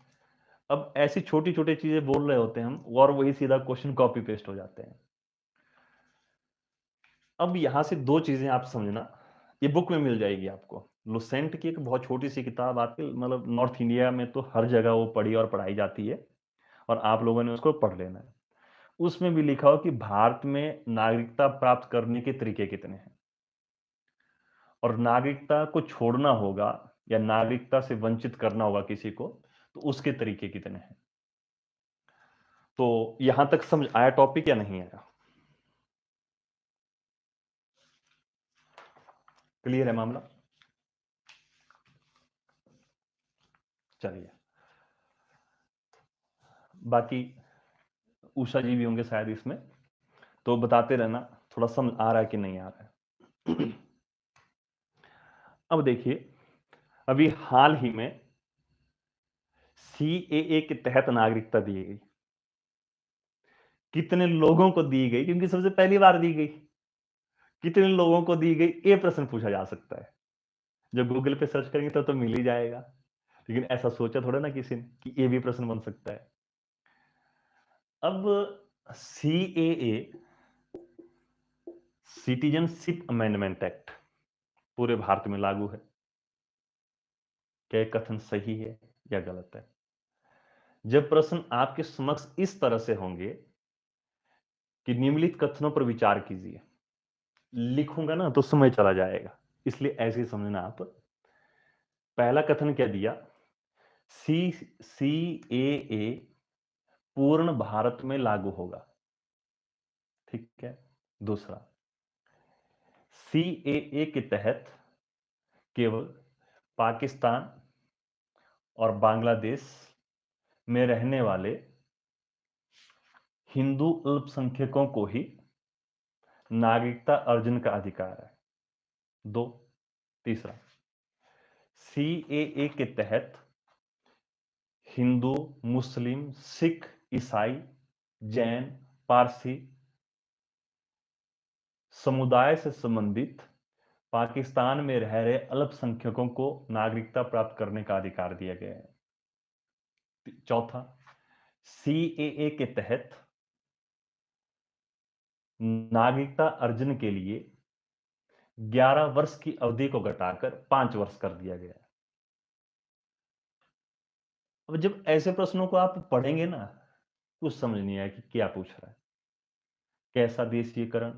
अब ऐसी छोटी-छोटी चीज़ें बोल रहे होते हैं हम और वही सीधा क्वेश्चन कॉपी पेस्ट हो जाते हैं। अब यहाँ से 2 चीज़ें आप समझना, ये बुक में मिल जाएगी आपको। लुसेंट की एक बहुत छोटी-सी किताब आती है मतलब नॉर्थ इंडिया में तो हर जगह वो पढ़ी और पढ़ाई जाती है और आप लोगों ने उसको पढ़ लेना है। उसमें भी लिखा हो कि भारत में नागरिकता प्राप्त करने के तरीके कितने हैं और नागरिकता को छोड़ना होगा या नागरिकता से वंचित करना होगा किसी को, तो उसके तरीके कितने हैं। तो यहां तक समझ आया टॉपिक या नहीं आया? क्लियर है मामला? चलिए, बाकी उषा जी भी होंगे शायद इसमें, तो बताते रहना थोड़ा समझ आ रहा है कि नहीं आ रहा है। अब देखिए, अभी हाल ही में सीएए के तहत नागरिकता दी गई। कितने लोगों को दी गई? क्योंकि सबसे पहली बार दी गई। कितने लोगों को दी गई? ये प्रश्न पूछा जा सकता है। जब गूगल पे सर्च करेंगे तो मिल ही जाएगा। लेकिन ऐसा सोचा थोड़ा ना किसी ने कि ये भी प्रश्न बन सकता है। अब सीएए सिटीजनशिप अमेंडमेंट एक्ट पूरे भारत में लागू है। क्या ये कथन सही है या गलत है? जब प्रश्न आपके समक्ष इस तरह से होंगे कि निम्नलिखित कथनों पर विचार कीजिए, लिखूंगा ना तो समय चला जाएगा, इसलिए ऐसे ही समझना आप। पहला कथन क्या दिया? सी सी ए ए पूर्ण भारत में लागू होगा, ठीक है। दूसरा, सीएए के तहत केवल पाकिस्तान और बांग्लादेश में रहने वाले हिंदू अल्पसंख्यकों को ही नागरिकता अर्जन का अधिकार है। दो, तीसरा, सीएए के तहत हिंदू, मुस्लिम, सिख, ईसाई, जैन, पारसी समुदाय से संबंधित पाकिस्तान में रह रहे अल्पसंख्यकों को नागरिकता प्राप्त करने का अधिकार दिया गया है। चौथा, सीएए के तहत नागरिकता अर्जन के लिए 11 वर्ष की अवधि को घटाकर 5 वर्ष कर दिया गया है। अब जब ऐसे प्रश्नों को आप पढ़ेंगे ना, कुछ समझ नहीं आया कि क्या पूछ रहा है, कैसा देशीयकरण।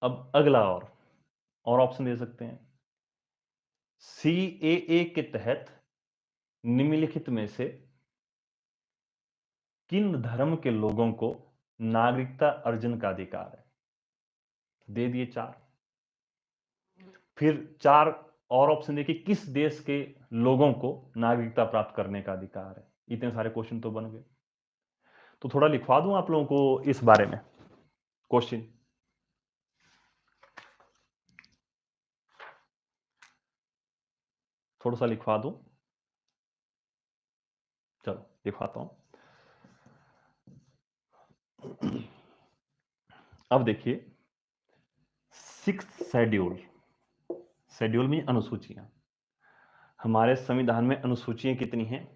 अब अगला और ऑप्शन दे सकते हैं। सीएए के तहत निम्नलिखित में से किन धर्म के लोगों को नागरिकता अर्जन का अधिकार है? दे दिए 4। फिर 4 और ऑप्शन देखिए, किस देश के लोगों को नागरिकता प्राप्त करने का अधिकार है? इतने सारे क्वेश्चन तो बन गए। तो थोड़ा लिखवा दूं आप लोगों को इस बारे में क्वेश्चन। थोड़ा सा लिखवा दूं, चलो लिखवाता हूं। अब देखिए, 6th शेड्यूल, शेड्यूल में अनुसूचियां। हमारे संविधान में अनुसूचियां कितनी हैं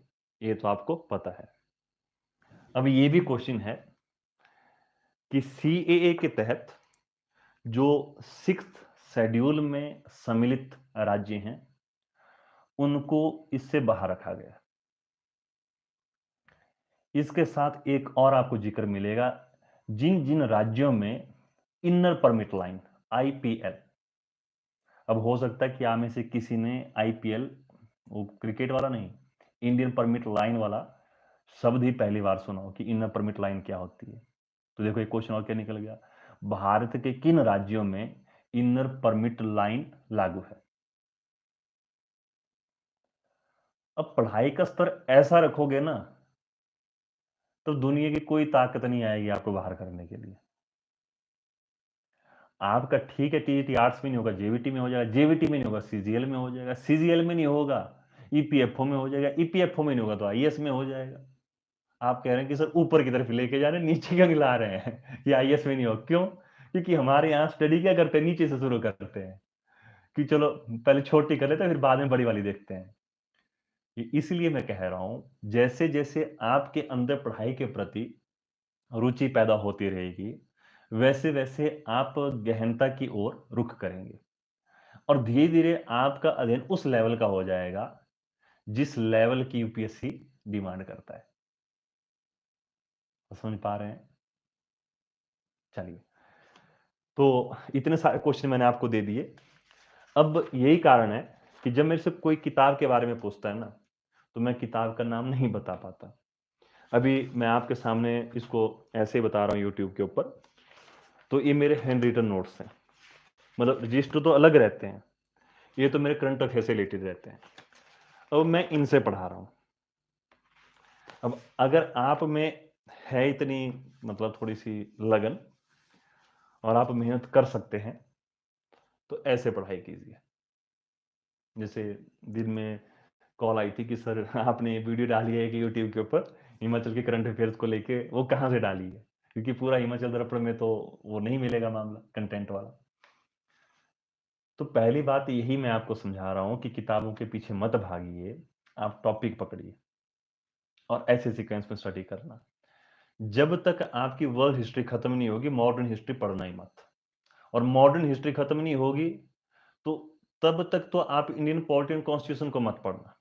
ये तो आपको पता है। अब ये भी क्वेश्चन है कि सीएए के तहत जो 6th शेड्यूल में सम्मिलित राज्य हैं उनको इससे बाहर रखा गया। इसके साथ एक और आपको जिक्र मिलेगा, जिन जिन राज्यों में इनर परमिट लाइन आईपीएल। अब हो सकता है कि आप में से किसी ने आईपीएल, वो क्रिकेट वाला नहीं, इंडियन परमिट लाइन वाला शब्द ही पहली बार सुना हो कि इनर परमिट लाइन क्या होती है। तो देखो एक क्वेश्चन और क्या निकल गया, भारत के किन राज्यों में इनर परमिट लाइन लागू है? अब पढ़ाई का स्तर ऐसा रखोगे ना तो दुनिया की कोई ताकत नहीं आएगी आपको बाहर करने के लिए। आपका ठीक है, टीईटी आर्ट्स में नहीं होगा, जेवीटी में हो जाएगा, जेवीटी में नहीं होगा, सीजीएल में हो जाएगा, सीजीएल में नहीं होगा, ईपीएफओ में हो जाएगा, ईपीएफओ में नहीं होगा तो आईएएस में हो जाएगा। आप कह रहे हैं कि सर ऊपर की तरफ लेके जा रहे हैं, नीचे क्यों ला रहे हैं कि आईएएस में नहीं हो? क्यों? क्योंकि हमारे यहाँ स्टडी क्या करते हैं, नीचे से शुरू करते हैं कि चलो पहले छोटी कर लेते हैं, फिर बाद में बड़ी वाली देखते हैं। इसलिए मैं कह रहा हूं, जैसे जैसे आपके अंदर पढ़ाई के प्रति रुचि पैदा होती रहेगी, वैसे वैसे आप गहनता की ओर रुख करेंगे और धीरे धीरे आपका अध्ययन उस लेवल का हो जाएगा जिस लेवल की यूपीएससी डिमांड करता है। तो समझ पा रहे हैं? चलिए, तो इतने सारे क्वेश्चन मैंने आपको दे दिए। अब यही कारण है कि जब मेरे से कोई किताब के बारे में पूछता है ना, तो मैं किताब का नाम नहीं बता पाता। अभी मैं आपके सामने इसको ऐसे ही बता रहा हूँ यूट्यूब के ऊपर। तो ये मेरे हैंड रिटन नोट्स हैं, मतलब रजिस्टर तो अलग रहते हैं, ये तो मेरे करंट अफेयर से रिलेटेड रहते हैं। अब मैं इनसे पढ़ा रहा हूँ। अब अगर आप में है इतनी मतलब थोड़ी सी लगन और आप मेहनत कर सकते हैं तो ऐसे पढ़ाई कीजिए। जैसे दिन में कॉल आई थी कि सर आपने वीडियो डाली है कि यूट्यूब के ऊपर हिमाचल के करंट अफेयर्स को लेके, वो कहाँ से डाली है? क्योंकि पूरा हिमाचल दर्पण में तो वो नहीं मिलेगा मामला कंटेंट वाला। तो पहली बात यही मैं आपको समझा रहा हूं कि किताबों के पीछे मत भागिए, आप टॉपिक पकड़िए और ऐसे सीक्वेंस में स्टडी करना। जब तक आपकी वर्ल्ड हिस्ट्री खत्म नहीं होगी, मॉडर्न हिस्ट्री पढ़ना ही मत। और मॉडर्न हिस्ट्री खत्म नहीं होगी तो तब तक तो आप इंडियन पॉलिटी एंड कॉन्स्टिट्यूशन को मत पढ़ना।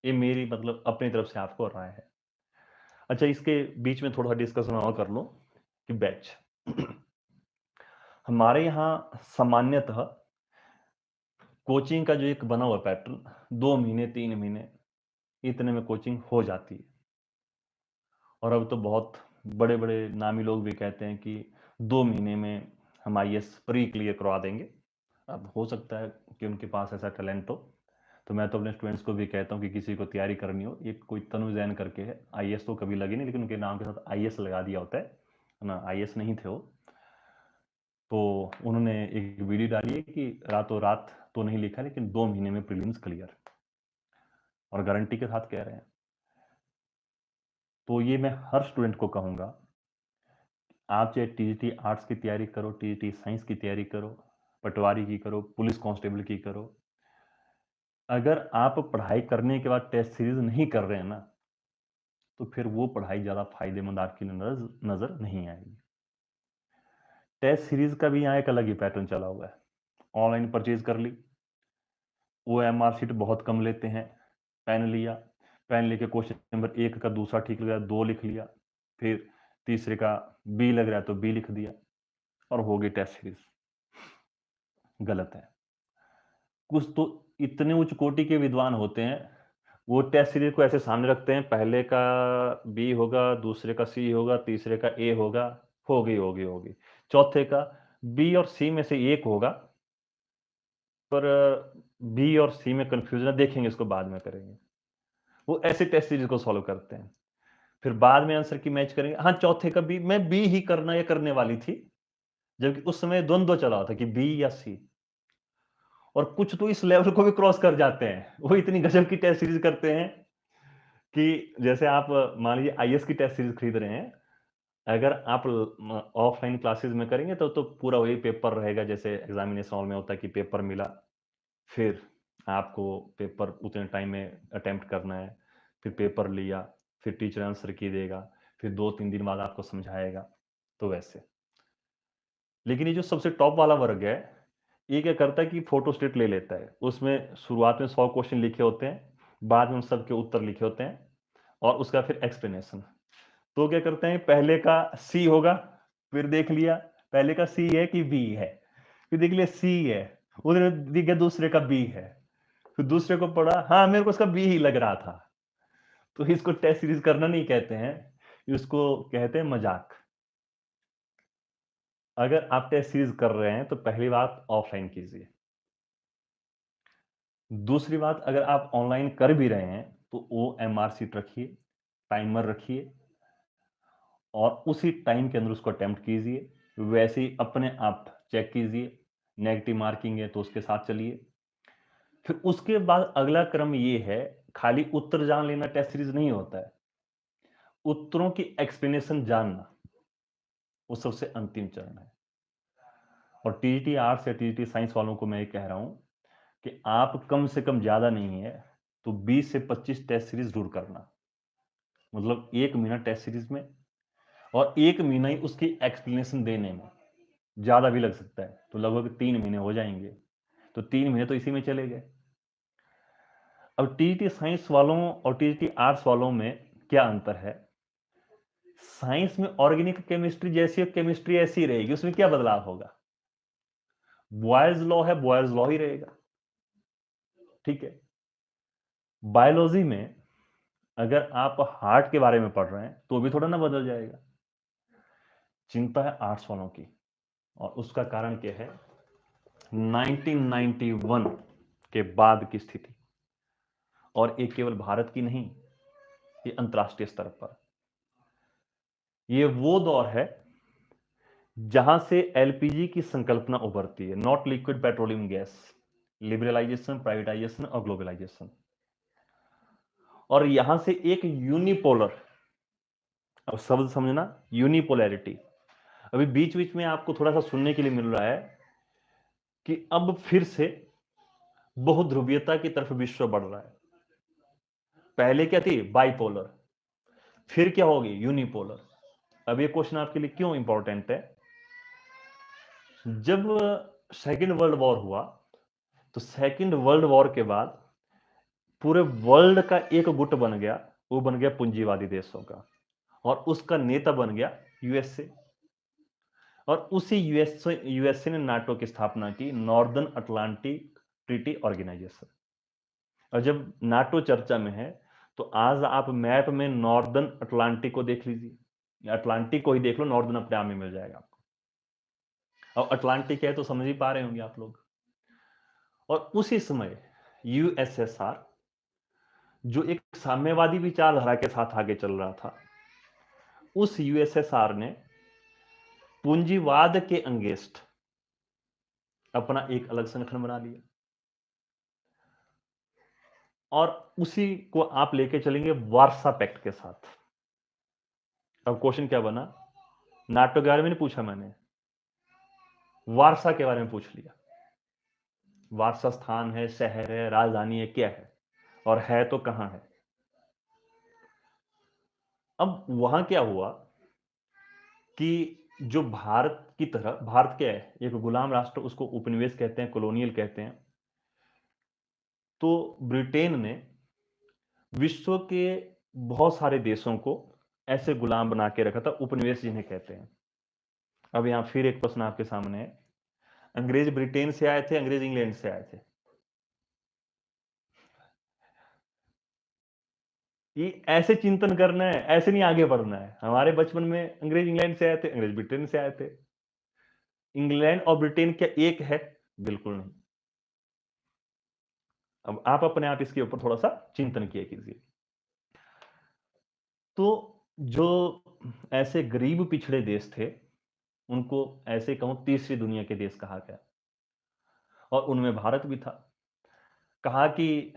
ये मेरी मतलब अपनी तरफ से आपको राय है। अच्छा, इसके बीच में थोड़ा डिस्कशन और कर लो कि बैच हमारे यहाँ सामान्यतः कोचिंग का जो एक बना हुआ पैटर्न, 2 महीने 3 महीने इतने में कोचिंग हो जाती है। और अब तो बहुत बड़े बड़े नामी लोग भी कहते हैं कि 2 महीने में हम आईएएस प्री क्लियर करवा देंगे। अब हो सकता है कि उनके पास ऐसा टैलेंट हो। तो मैं तो अपने स्टूडेंट्स को भी कहता हूँ कि किसी को तैयारी करनी हो, एक कोई तनु जैन करके है, आईएएस तो कभी लगी नहीं लेकिन उनके नाम के साथ आईएएस लगा दिया होता है ना, आईएएस नहीं थे वो। तो उन्होंने एक वीडियो डाली है कि रातों रात तो नहीं लिखा लेकिन 2 महीने में प्रीलिम्स क्लियर, और गारंटी के साथ कह रहे हैं। तो ये मैं हर स्टूडेंट को कहूंगा, आप चाहे टीजीटी आर्ट्स की तैयारी करो, टीजीटी साइंस की तैयारी करो, पटवारी की करो, पुलिस कांस्टेबल की करो, अगर आप पढ़ाई करने के बाद टेस्ट सीरीज नहीं कर रहे हैं ना, तो फिर वो पढ़ाई ज़्यादा फ़ायदेमंद आपकी नज़र नहीं आएगी। टेस्ट सीरीज का भी यहाँ एक अलग ही पैटर्न चला हुआ है। ऑनलाइन परचेज़ कर ली, ओएमआर शीट बहुत कम लेते हैं। पेन लिया, पेन लेके क्वेश्चन नंबर 1 का दूसरा ठीक लग रहा है, 2 लिख लिया, फिर तीसरे का बी लग रहा है तो बी लिख दिया और हो गई टेस्ट सीरीज। गलत है। कुछ तो इतने उच्च कोटि के विद्वान होते हैं, वो टेस्ट सीरीज को ऐसे सामने रखते हैं, पहले का बी होगा, दूसरे का सी होगा, तीसरे का ए होगा, होगी। चौथे का बी और सी में से एक होगा, पर बी और सी में कन्फ्यूजन है, देखेंगे इसको बाद में करेंगे। वो ऐसे टेस्ट सीरीज को सॉल्व करते हैं। फिर बाद में आंसर की मैच करेंगे, हाँ, चौथे का बी, मैं बी ही करना या करने वाली थी, जबकि उस समय द्वंद्व चला था कि बी या सी। और कुछ तो इस लेवल को भी क्रॉस कर जाते हैं, वो इतनी गजब की टेस्ट सीरीज करते हैं कि जैसे आप मान लीजिए आईएएस की टेस्ट सीरीज खरीद रहे हैं, अगर आप ऑफलाइन क्लासेस में करेंगे तो पूरा वही पेपर रहेगा जैसे एग्जामिनेशन हॉल में होता है कि पेपर मिला, फिर आपको पेपर उतने टाइम में अटेम्प्ट करना है, फिर पेपर लिया, फिर टीचर आंसर की देगा, फिर 2-3 दिन बाद आपको समझाएगा, तो वैसे। लेकिन ये जो सबसे टॉप वाला वर्ग है, ये क्या करता है कि फोटो स्टेट ले लेता है। उसमें शुरुआत में 100 क्वेश्चन लिखे होते हैं, बाद में उन सबके उत्तर लिखे होते हैं और उसका फिर एक्सप्लेनेशन। तो क्या करते हैं, पहले का सी होगा, फिर देख लिया पहले का सी है कि बी है, फिर देख लिया सी है, उधर दिख गया दूसरे का बी है, फिर दूसरे को पढ़ा, हाँ मेरे को उसका बी ही लग रहा था। तो इसको टेस्ट सीरीज करना नहीं कहते हैं, इसको कहते हैं मजाक। अगर आप टेस्ट सीरीज कर रहे हैं तो पहली बात ऑफलाइन कीजिए। दूसरी बात, अगर आप ऑनलाइन कर भी रहे हैं तो ओएमआर शीट रखिए, टाइमर रखिए और उसी टाइम के अंदर उसको अटेम्प्ट कीजिए। वैसे ही अपने आप चेक कीजिए, नेगेटिव मार्किंग है तो उसके साथ चलिए। फिर उसके बाद अगला क्रम ये है, खाली उत्तर जान लेना टेस्ट सीरीज नहीं होता है, उत्तरों की एक्सप्लेनेशन जानना वो सबसे अंतिम चरण है। और टीजीटी आर्ट्स या टीजीटी साइंस वालों को मैं ये कह रहा हूं कि आप कम से कम ज्यादा नहीं है तो 20 से 25 टेस्ट सीरीज जरूर करना। मतलब 1 महीना टेस्ट सीरीज में और 1 महीना ही उसकी एक्सप्लेनेशन देने में, ज्यादा भी लग सकता है, तो लगभग 3 महीने हो जाएंगे। तो 3 महीने तो इसी में चले गए। अब टीजीटी साइंस वालों और टीजीटी आर्ट्स वालों में क्या अंतर है? साइंस में ऑर्गेनिक केमिस्ट्री जैसी केमिस्ट्री ऐसी रहेगी, उसमें क्या बदलाव होगा? बॉयज लॉ है, बॉयज लॉ ही रहेगा, ठीक है। बायोलॉजी में अगर आप हार्ट के बारे में पढ़ रहे हैं तो भी थोड़ा ना बदल जाएगा। चिंता है आर्ट्स वालों की, और उसका कारण क्या है? 1991 के बाद की स्थिति, और एक केवल भारत की नहीं, ये अंतरराष्ट्रीय स्तर पर। ये वो दौर है जहां से एलपीजी की संकल्पना उभरती है, not liquid petroleum gas, liberalisation, privatisation और ग्लोबलाइजेशन। और यहां से एक यूनिपोलर, अब शब्द समझना, यूनिपोलैरिटी। अभी बीच बीच में आपको थोड़ा सा सुनने के लिए मिल रहा है कि अब फिर से बहुध्रुवीयता की तरफ विश्व बढ़ रहा है। पहले क्या थी? बाइपोलर, फिर क्या होगी? यूनिपोलर। अब ये क्वेश्चन आपके लिए क्यों इंपॉर्टेंट है? जब सेकेंड वर्ल्ड वॉर हुआ तो सेकेंड वर्ल्ड वॉर के बाद पूरे वर्ल्ड का एक गुट बन गया, वो बन गया पूंजीवादी देशों का, और उसका नेता बन गया यूएसए। और उसी यूएसए ने नाटो की स्थापना की, नॉर्दर्न अटलांटिक ट्रीटी ऑर्गेनाइजेशन। और जब नाटो चर्चा में है तो आज आप मैप में नॉर्दर्न अटलांटिक को देख लीजिए, या अटलांटिक को ही देख लो, नॉर्दर्न अपने आप में मिल जाएगा आपको। और अटलांटिक है तो समझ ही पा रहे होंगे आप लोग। और उसी समय यूएसएसआर, जो एक साम्यवादी विचारधारा के साथ आगे चल रहा था, उस यूएसएसआर ने पूंजीवाद के अंगेंस्ट अपना एक अलग संगठन बना लिया, और उसी को आप लेके चलेंगे वार्सा पैक्ट के साथ। अब क्वेश्चन क्या बना? नाटो के बारे में नहीं पूछा मैंने, वार्सा के बारे में पूछ लिया। वारसा स्थान है, शहर है, राजधानी है, क्या है? और है तो कहाँ है? अब वहां क्या हुआ कि जो भारत की तरह, भारत क्या है? एक गुलाम राष्ट्र, उसको उपनिवेश कहते हैं, कॉलोनियल कहते हैं। तो ब्रिटेन ने विश्व के बहुत सारे देशों को ऐसे गुलाम बना के रखा था, उपनिवेश जिन्हें कहते हैं। अब यहां फिर एक प्रश्न आपके सामने है। अंग्रेज ब्रिटेन से आए थे, अंग्रेज इंग्लैंड से आए थे? ये ऐसे चिंतन करना है, ऐसे नहीं आगे बढ़ना है। हमारे बचपन में अंग्रेज इंग्लैंड से आए थे, अंग्रेज ब्रिटेन से आए थे। इंग्लैंड और ब्रिटेन क्या एक है? बिल्कुल नहीं। अब आप अपने आप इसके ऊपर थोड़ा सा चिंतन किया कीजिए। तो जो ऐसे गरीब पिछड़े देश थे, उनको ऐसे कहूं तीसरी दुनिया के देश कहा गया, और उनमें भारत भी था। कहा कि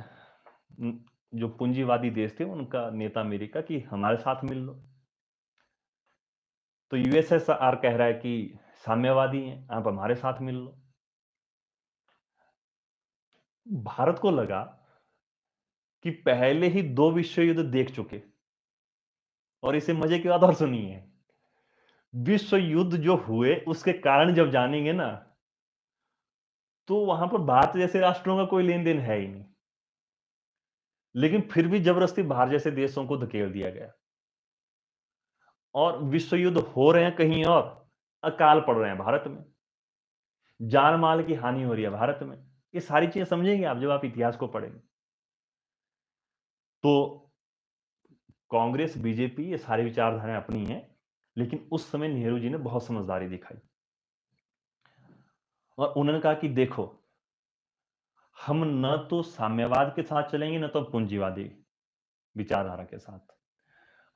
जो पूंजीवादी देश थे, उनका नेता अमेरिका, कि हमारे साथ मिल लो। तो यूएसएसआर कह रहा है कि साम्यवादी हैं, आप हमारे साथ मिल लो। भारत को लगा कि पहले ही 2 विश्व युद्ध देख चुके, और इसे मजे की बात और सुनिए, विश्व युद्ध जो हुए उसके कारण जब जानेंगे ना, तो वहां पर भारत जैसे राष्ट्रों का कोई लेन देन है ही नहीं। लेकिन फिर भी जबरदस्ती भारत जैसे देशों को धकेल दिया गया, और विश्व युद्ध हो रहे हैं कहीं और, अकाल पड़ रहे हैं भारत में, जान माल की हानि हो रही है भारत में। ये सारी चीजें समझेंगे आप जब आप इतिहास को पढ़ेंगे। तो कांग्रेस, बीजेपी, ये सारी विचारधाराएं अपनी हैं, लेकिन उस समय नेहरू जी ने बहुत समझदारी दिखाई, और उन्होंने कहा कि देखो, हम न तो साम्यवाद के साथ चलेंगे, न तो पूंजीवादी विचारधारा के साथ।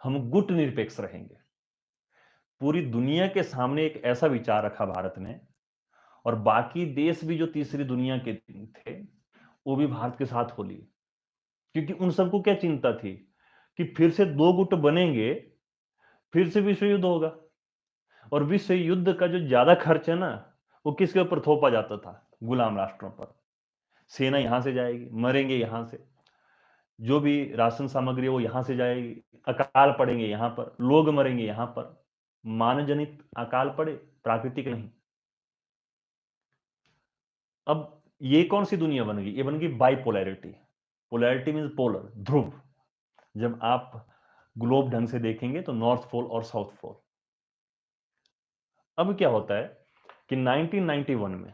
हम गुट निरपेक्ष रहेंगे। पूरी दुनिया के सामने एक ऐसा विचार रखा भारत ने, और बाकी देश भी जो तीसरी दुनिया के थे, वो भी भारत के साथ हो लिए। क्योंकि उन सबको क्या चिंता थी कि फिर से 2 गुट बनेंगे, फिर से विश्व युद्ध होगा, और विश्व युद्ध का जो ज्यादा खर्च है ना, वो किसके ऊपर थोपा जाता था? गुलाम राष्ट्रों पर। सेना यहां से जाएगी, मरेंगे यहां से, जो भी राशन सामग्री है वो यहां से जाएगी, अकाल पड़ेंगे यहां पर, लोग मरेंगे यहां पर, मानव जनित अकाल पड़े, प्राकृतिक नहीं। अब ये कौन सी दुनिया बन गई? ये बन गई बाइपोलैरिटी। पोलैरिटी मीन्स पोलर, ध्रुव। जब आप ग्लोब ढंग से देखेंगे तो नॉर्थ पोल और साउथ पोल। अब क्या होता है कि 1991 में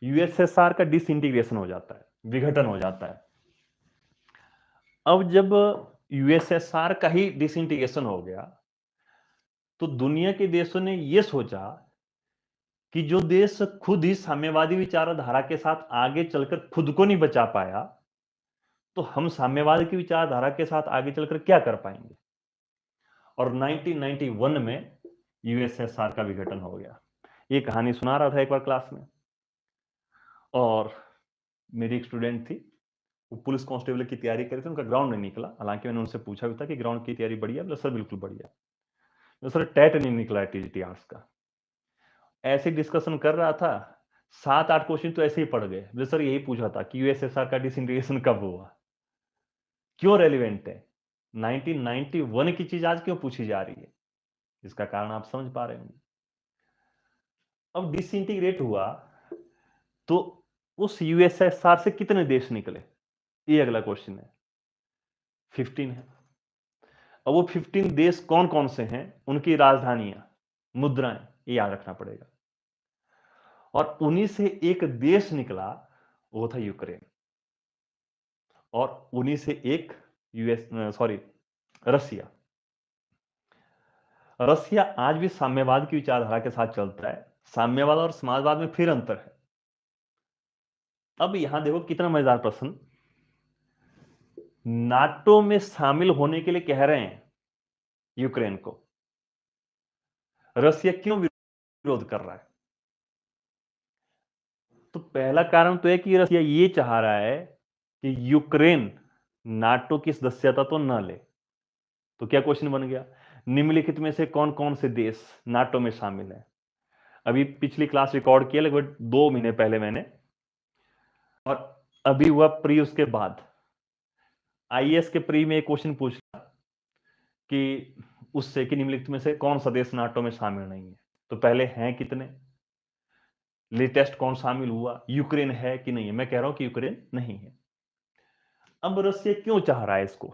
यूएसएसआर का डिसइंटीग्रेशन हो जाता है, विघटन हो जाता है। अब जब यूएसएसआर का ही डिसइंटीग्रेशन हो गया, तो दुनिया के देशों ने यह सोचा कि जो देश खुद ही साम्यवादी विचारधारा के साथ आगे चलकर खुद को नहीं बचा पाया, तो हम साम्यवाद की विचारधारा के साथ आगे चलकर क्या कर पाएंगे? और 1991 में यूएसएसआर का विघटन हो गया। ये कहानी सुना रहा था एक बार क्लास में, और मेरी एक स्टूडेंट थी, वो पुलिस कांस्टेबल की तैयारी कर रही थी। उनका ग्राउंड नहीं निकला, हालांकि मैंने उनसे पूछा भी था कि ग्राउंड की तैयारी बढ़िया? बोले सर बिल्कुल बढ़िया। तो सर टेट नहीं निकला है, टीजीटी आर्ट्स का। ऐसे डिस्कशन कर रहा था, 7-8 क्वेश्चन तो ऐसे ही पड़ गए। बोले सर यही पूछा था कि यूएसएसआर का डिसइंटीग्रेशन कब हुआ, क्यों रेलिवेंट है, 1991 की चीज आज क्यों पूछी जा रही है? इसका कारण आप समझ पा रहे होंगे। अब डिसइंटीग्रेट हुआ तो उस यूएसएसआर से कितने देश निकले? ये अगला क्वेश्चन है। 15 है। अब वो 15 देश कौन कौन से हैं, उनकी राजधानियां, मुद्राएं, ये याद रखना पड़ेगा। और उन्हीं से एक देश निकला, वो था यूक्रेन। और उन्हीं से एक रसिया। रसिया आज भी साम्यवाद की विचारधारा के साथ चलता है। साम्यवाद और समाजवाद में फिर अंतर है। अब यहां देखो कितना मजेदार प्रश्न। नाटो में शामिल होने के लिए कह रहे हैं यूक्रेन को, रसिया क्यों विरोध कर रहा है? तो पहला कारण तो है कि रसिया ये चाह रहा है कि यूक्रेन नाटो की सदस्यता तो न ले। तो क्या क्वेश्चन बन गया, निम्नलिखित में से कौन कौन से देश नाटो में शामिल है? अभी पिछली क्लास रिकॉर्ड किया लगभग 2 महीने पहले मैंने, और अभी हुआ प्री उसके बाद। आईएएस के प्री में एक क्वेश्चन पूछा कि उससे कि निम्नलिखित में से कौन सा देश नाटो में शामिल नहीं है? तो पहले हैं कितने? लेटेस्ट कौन शामिल हुआ? यूक्रेन है कि नहीं है? मैं कह रहा हूं कि यूक्रेन नहीं है। अब रसिया क्यों चाह रहा है इसको?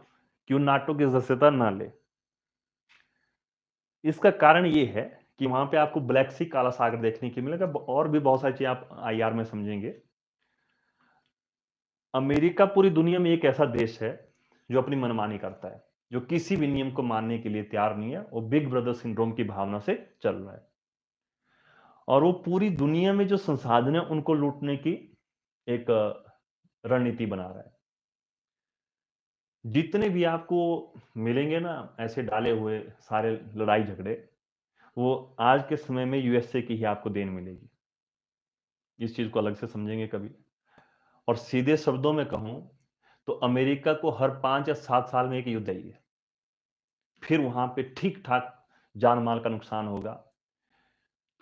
क्यों नाटो की सदस्यता ना ले? इसका कारण ये है कि वहां पे आपको ब्लैक सी, काला सागर देखने को मिलेगा और भी बहुत सारी चीजें आप आईआर में समझेंगे। अमेरिका पूरी दुनिया में एक ऐसा देश है जो अपनी मनमानी करता है, जो किसी भी नियम को मानने के लिए तैयार नहीं है, और बिग ब्रदर सिंड्रोम की भावना से चल रहा है। और वो पूरी दुनिया में जो संसाधन है उनको लूटने की एक रणनीति बना रहा है। जितने भी आपको मिलेंगे ना ऐसे डाले हुए सारे लड़ाई झगड़े, वो आज के समय में यूएसए की ही आपको देन मिलेगी। इस चीज को अलग से समझेंगे कभी। और सीधे शब्दों में कहूं तो अमेरिका को हर 5 या 7 साल में एक युद्ध चाहिए, फिर वहां पे ठीक ठाक जान माल का नुकसान होगा।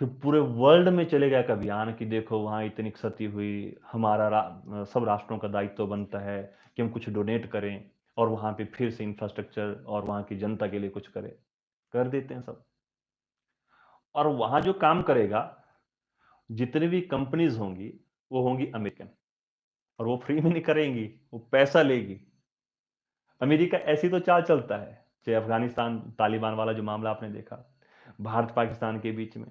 फिर पूरे वर्ल्ड में चलेगा एक अभियान कि देखो वहां इतनी क्षति हुई, हमारा सब राष्ट्रों का दायित्व बनता है कि हम कुछ डोनेट करें और वहां पे फिर से इंफ्रास्ट्रक्चर और वहां की जनता के लिए कुछ करें। कर देते हैं सब। और वहां जो काम करेगा, जितनी भी कंपनीज होंगी वो होंगी अमेरिकन, और वो फ्री में नहीं करेंगी, वो पैसा लेगी। अमेरिका ऐसी तो चाल चलता है, चाहे अफगानिस्तान तालिबान वाला जो मामला आपने देखा, भारत पाकिस्तान के बीच में,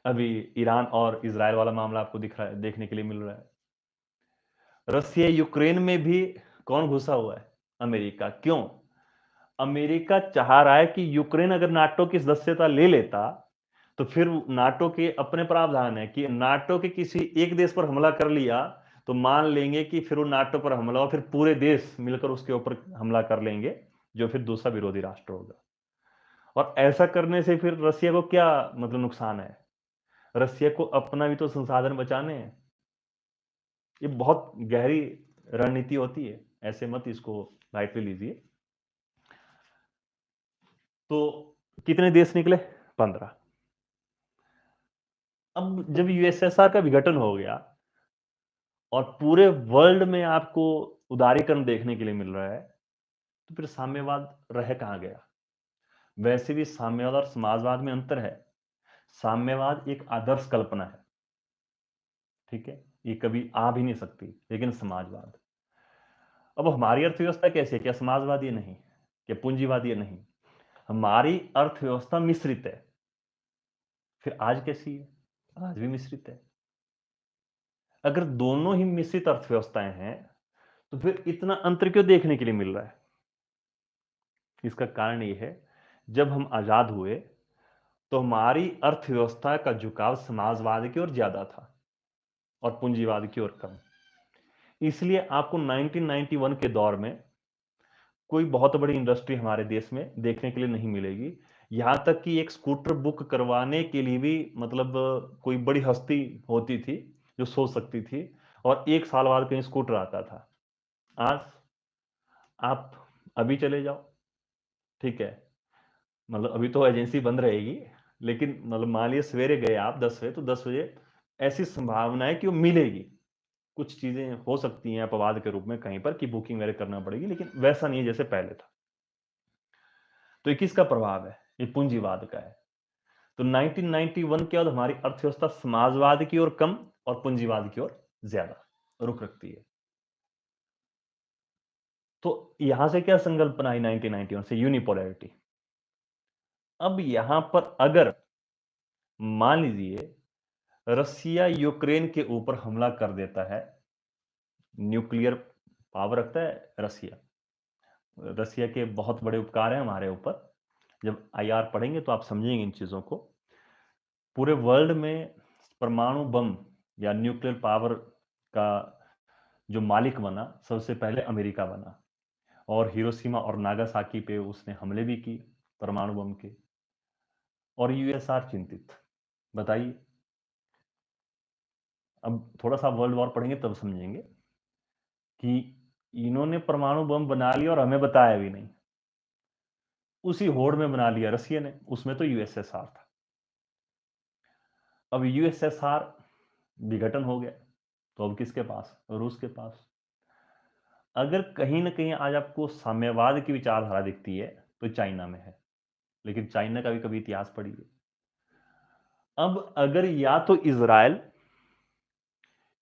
अभी ईरान और इजराइल वाला मामला आपको दिख रहा है, देखने के लिए मिल रहा है। रसिया यूक्रेन में भी कौन घुसा हुआ है? अमेरिका। क्यों? अमेरिका चाह रहा है कि यूक्रेन अगर नाटो की सदस्यता ले लेता तो फिर नाटो के अपने प्रावधान है कि नाटो के किसी एक देश पर हमला कर लिया तो मान लेंगे कि फिर वो नाटो पर हमला और फिर पूरे देश मिलकर उसके ऊपर हमला कर लेंगे, जो फिर दूसरा विरोधी राष्ट्र होगा। और ऐसा करने से फिर रसिया को क्या मतलब नुकसान है? रसिया को अपना भी तो संसाधन बचाने हैं। ये बहुत गहरी रणनीति होती है, ऐसे मत इसको लाइटली लीजिए। तो कितने देश निकले? 15। अब जब यूएसएसआर का विघटन हो गया और पूरे वर्ल्ड में आपको उदारीकरण देखने के लिए मिल रहा है, तो फिर साम्यवाद रह कहां गया? वैसे भी साम्यवाद और समाजवाद में अंतर है। साम्यवाद एक आदर्श कल्पना है, ठीक है, ये कभी आ भी नहीं सकती। लेकिन समाजवाद, अब हमारी अर्थव्यवस्था कैसी है? क्या समाजवादी है? नहीं। क्या पूंजीवादी है? नहीं। हमारी अर्थव्यवस्था मिश्रित है। फिर आज कैसी है? आज भी मिश्रित है। अगर दोनों ही मिश्रित अर्थव्यवस्थाएं हैं तो फिर इतना अंतर क्यों देखने के लिए मिल रहा है? इसका कारण ये है, जब हम आजाद हुए तो हमारी अर्थव्यवस्था का झुकाव समाजवाद की ओर ज्यादा था और पूंजीवाद की ओर कम। इसलिए आपको 1991 के दौर में कोई बहुत बड़ी इंडस्ट्री हमारे देश में देखने के लिए नहीं मिलेगी। यहां तक कि एक स्कूटर बुक करवाने के लिए भी मतलब कोई बड़ी हस्ती होती थी जो सोच सकती थी, और 1 साल बाद कहीं स्कूटर आता था। आज आप अभी चले जाओ, ठीक है, मतलब अभी तो एजेंसी बंद रहेगी, लेकिन मतलब मान लीजिए सवेरे गए आप 10 बजे, तो 10 बजे ऐसी संभावना है कि वो मिलेगी। कुछ चीजें हो सकती हैं अपवाद के रूप में कहीं पर कि बुकिंग वगैरह करना पड़ेगी, लेकिन वैसा नहीं है जैसे पहले था। तो ये किसका प्रभाव है? ये पूंजीवाद का है। तो 1991 के बाद हमारी अर्थव्यवस्था समाजवाद की ओर कम और पूंजीवाद की ओर ज्यादा रुख रखती है। तो यहां से क्या संकल्पना आई 1991 से? यूनिपोलैरिटी। अब यहां पर अगर मान लीजिए रसिया यूक्रेन के ऊपर हमला कर देता है, न्यूक्लियर पावर रखता है रसिया, रसिया के बहुत बड़े उपकार हैं हमारे ऊपर। जब आईआर पढ़ेंगे तो आप समझेंगे इन चीजों को। पूरे वर्ल्ड में परमाणु बम या न्यूक्लियर पावर का जो मालिक बना, सबसे पहले अमेरिका बना, और हिरोशिमा और नागासाकी पे उसने हमले भी किए परमाणु बम के। और यूएसआर चिंतित। बताइए। अब थोड़ा सा वर्ल्ड वॉर पढ़ेंगे तब समझेंगे कि इन्होंने परमाणु बम बना लिया और हमें बताया भी नहीं। उसी होड़ में बना लिया रसिया ने, उसमें तो यूएसएसआर था। अब यूएसएसआर विघटन हो गया, तो अब किसके पास? रूस के पास। अगर कहीं ना कहीं आज आपको साम्यवाद की विचारधारा दिखती है तो चाइना में है, लेकिन चाइना का भी कभी इतिहास पढ़िए। अब अगर या तो इजराइल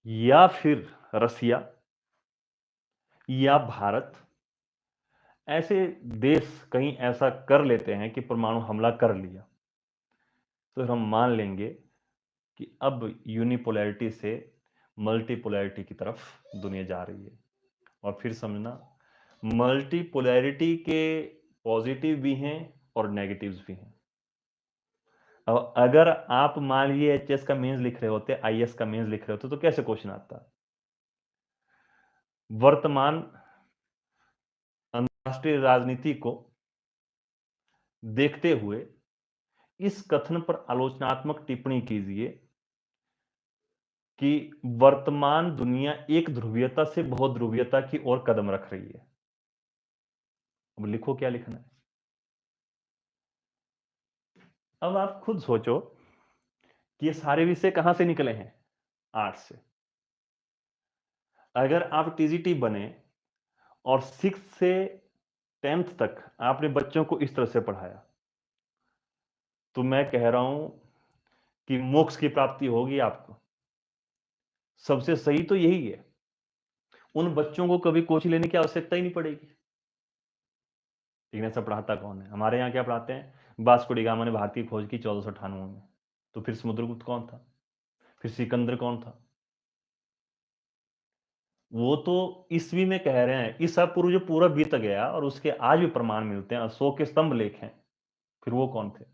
या फिर रसिया या भारत, ऐसे देश कहीं ऐसा कर लेते हैं कि परमाणु हमला कर लिया, तो हम मान लेंगे कि अब यूनिपोलैरिटी से मल्टीपोलैरिटी की तरफ दुनिया जा रही है। और फिर समझना, मल्टीपोलैरिटी के पॉजिटिव भी हैं और नेगेटिव्स भी हैं। अब अगर आप मान लीजिए एचएस का मेंस लिख रहे होते, आईएएस का मेंस लिख रहे होते, तो कैसे क्वेश्चन आता? वर्तमान अंतरराष्ट्रीय राजनीति को देखते हुए इस कथन पर आलोचनात्मक टिप्पणी कीजिए कि वर्तमान दुनिया एक ध्रुवीयता से बहुत ध्रुवीयता की ओर कदम रख रही है। अब लिखो क्या लिखना है। अब आप खुद सोचो कि ये सारे विषय कहां से निकले हैं? आर्ट्स से। अगर आप टीजीटी बने और 6 से 10th तक आपने बच्चों को इस तरह से पढ़ाया, तो मैं कह रहा हूं कि मोक्ष की प्राप्ति होगी आपको। सबसे सही तो यही है। उन बच्चों को कभी कोचिंग लेने की आवश्यकता ही नहीं पड़ेगी। लेकिन ऐसा पढ़ाता कौन है? हमारे यहाँ क्या पढ़ाते हैं? वास्को डी गामा ने भारतीय खोज की 1498 में। तो फिर समुद्रगुप्त कौन था? फिर सिकंदर कौन था? वो तो ईस्वी में कह रहे हैं, ईसा पूर्व जो पूरा बीत गया और उसके आज भी प्रमाण मिलते हैं, अशोक के स्तंभ लेख हैं। फिर वो कौन थे?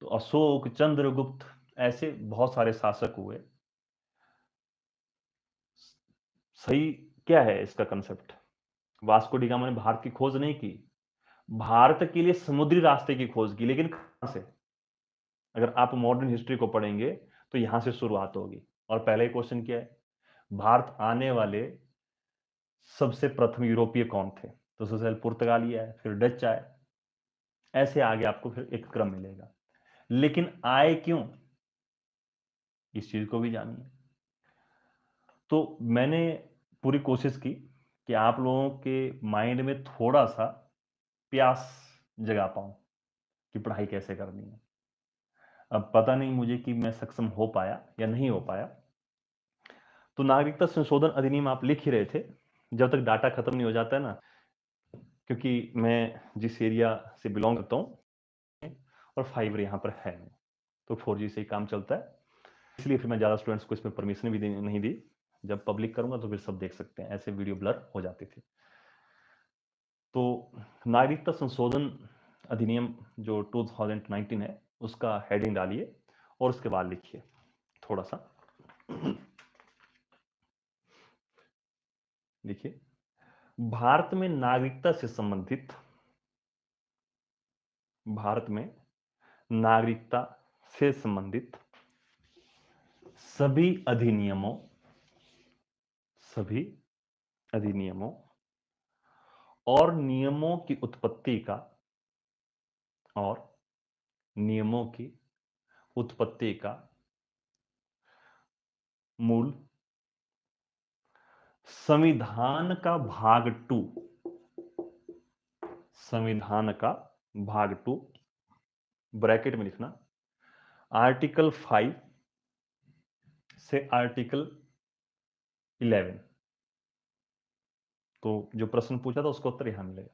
तो अशोक, चंद्रगुप्त, ऐसे बहुत सारे शासक हुए। सही क्या है इसका कंसेप्ट? वास्को डी गामा ने भारत की खोज नहीं की, भारत के लिए समुद्री रास्ते की खोज की। लेकिन कहां से? अगर आप मॉडर्न हिस्ट्री को पढ़ेंगे तो यहां से शुरुआत होगी। और पहले ही क्वेश्चन क्या है? भारत आने वाले सबसे प्रथम यूरोपीय कौन थे? तो सबसे पहले पुर्तगाली आए, फिर डच आए, ऐसे आगे आपको फिर एक क्रम मिलेगा। लेकिन आए क्यों, इस चीज को भी जानिए। तो मैंने पूरी कोशिश की कि आप लोगों के माइंड में थोड़ा सा प्यास जगा पाऊं कि पढ़ाई कैसे करनी है। अब पता नहीं मुझे कि मैं सक्षम हो पाया या नहीं हो पाया। तो नागरिकता संशोधन अधिनियम आप लिख ही रहे थे, जब तक डाटा खत्म नहीं हो जाता है ना, क्योंकि मैं जिस एरिया से बिलोंग करता हूँ और फाइबर यहाँ पर है नहीं, तो 4G से ही काम चलता है। इसलिए फिर मैं ज़्यादा स्टूडेंट्स को इसमें परमिशन भी नहीं दी। जब पब्लिक करूंगा तो फिर सब देख सकते हैं, ऐसे वीडियो ब्लर हो जाते थे। तो नागरिकता संशोधन अधिनियम जो 2019 है, उसका हेडिंग डालिए और उसके बाद लिखिए थोड़ा सा। देखिए, भारत में नागरिकता से संबंधित, भारत में नागरिकता से संबंधित सभी अधिनियमों, सभी अधिनियमों और नियमों की उत्पत्ति का, और नियमों की उत्पत्ति का मूल संविधान का भाग 2, संविधान का भाग 2, ब्रैकेट में लिखना आर्टिकल 5 से आर्टिकल 11। तो जो प्रश्न पूछा था उसका उत्तर यहां मिलेगा,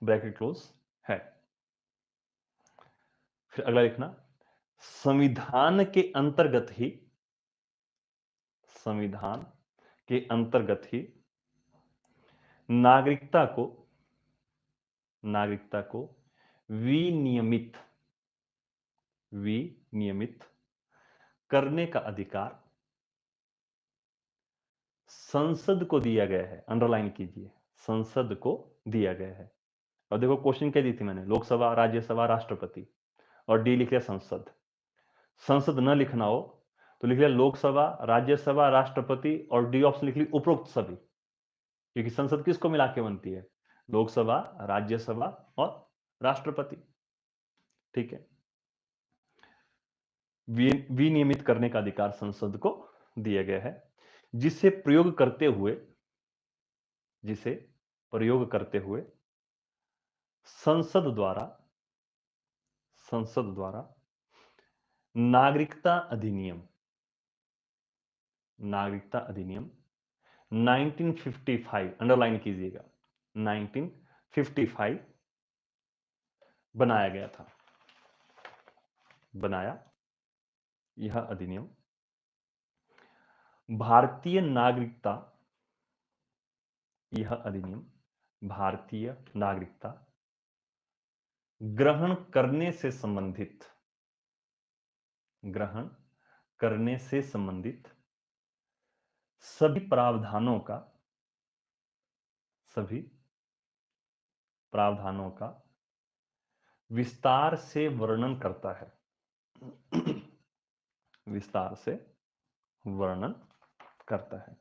ब्रैकेट क्लोज है। फिर अगला लिखना, संविधान के अंतर्गत ही, संविधान के अंतर्गत ही नागरिकता को, नागरिकता को विनियमित, विनियमित करने का अधिकार संसद को दिया गया है। अंडरलाइन कीजिए, संसद को दिया गया है। और देखो क्वेश्चन क्या दी थी मैंने, लोकसभा, राज्यसभा, राष्ट्रपति, और डी लिख लिया संसद। संसद न लिखना हो तो लिख लिया लोकसभा, राज्यसभा, राष्ट्रपति, और डी ऑप्शन लिख ली उपरोक्त सभी, क्योंकि संसद किसको मिला के बनती है? लोकसभा, राज्यसभा और राष्ट्रपति। ठीक है। विनियमित करने का अधिकार संसद को दिया गया है, जिसे प्रयोग करते हुए जिसे प्रयोग करते हुए संसद द्वारा संसद द्वारा नागरिकता अधिनियम नागरिकता अधिनियम 1955 अंडरलाइन कीजिएगा 1955 बनाया गया था बनाया यह अधिनियम भारतीय नागरिकता यह अधिनियम भारतीय नागरिकता ग्रहण करने से संबंधित सभी प्रावधानों का विस्तार से वर्णन करता है विस्तार से वर्णन करता है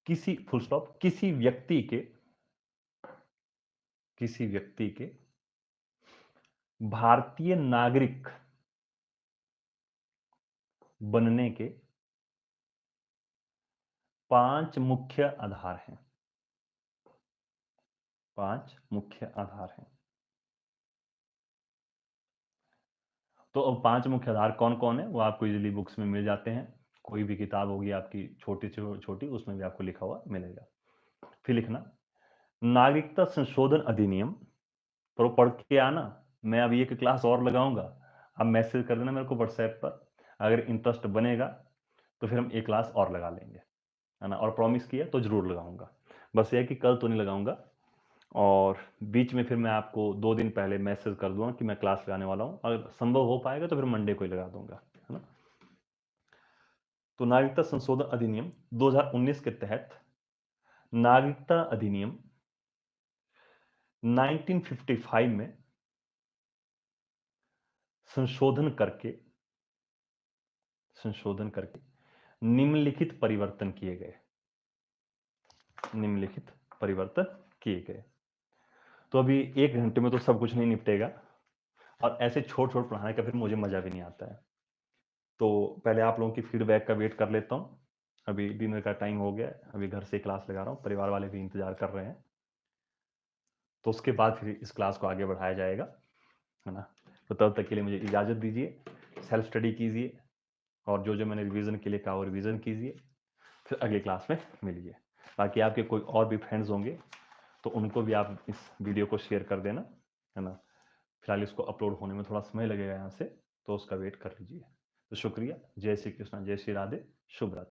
किसी फुल स्टॉप किसी व्यक्ति के भारतीय नागरिक बनने के 5 मुख्य आधार हैं 5 मुख्य आधार हैं तो अब 5 मुख्य आधार कौन कौन है वो आपको इजीली बुक्स में मिल जाते हैं कोई भी किताब होगी आपकी छोटी से छोटी उसमें भी आपको लिखा हुआ मिलेगा फिर लिखना नागरिकता संशोधन अधिनियम पर पढ़ के आना मैं अब एक क्लास और लगाऊंगा आप मैसेज कर देना मेरे को व्हाट्सएप पर अगर इंटरेस्ट बनेगा तो फिर हम एक क्लास और लगा लेंगे है ना और प्रॉमिस किया तो जरूर लगाऊंगा बस ये है कि कल तो नहीं लगाऊंगा और बीच में फिर मैं आपको 2 दिन पहले मैसेज कर दूंगा कि मैं क्लास लगाने वाला हूं अगर संभव हो पाएगा तो फिर मंडे को ही लगा दूंगा है ना तो नागरिकता संशोधन अधिनियम 2019 के तहत नागरिकता अधिनियम 1955 में संशोधन करके निम्नलिखित परिवर्तन किए गए तो अभी 1 घंटे में तो सब कुछ नहीं निपटेगा और ऐसे छोट पढ़ाने का फिर मुझे मजा भी नहीं आता है तो पहले आप लोगों की फीडबैक का वेट कर लेता हूँ अभी डिनर का टाइम हो गया अभी घर से क्लास लगा रहा हूँ परिवार वाले भी इंतजार कर रहे हैं तो उसके बाद फिर इस क्लास को आगे बढ़ाया जाएगा है ना तो तब तक के लिए मुझे इजाज़त दीजिए सेल्फ स्टडी कीजिए और जो मैंने रिवीजन के लिए कहा वो रिवीजन कीजिए फिर अगली क्लास में मिलिए बाकी आपके कोई और भी फ्रेंड्स होंगे तो उनको भी आप इस वीडियो को शेयर कर देना है ना फिलहाल इसको अपलोड होने में थोड़ा समय लगेगा यहाँ से तो उसका वेट कर लीजिए तो शुक्रिया जय श्री कृष्णा जय श्री राधे शुभ रात्रि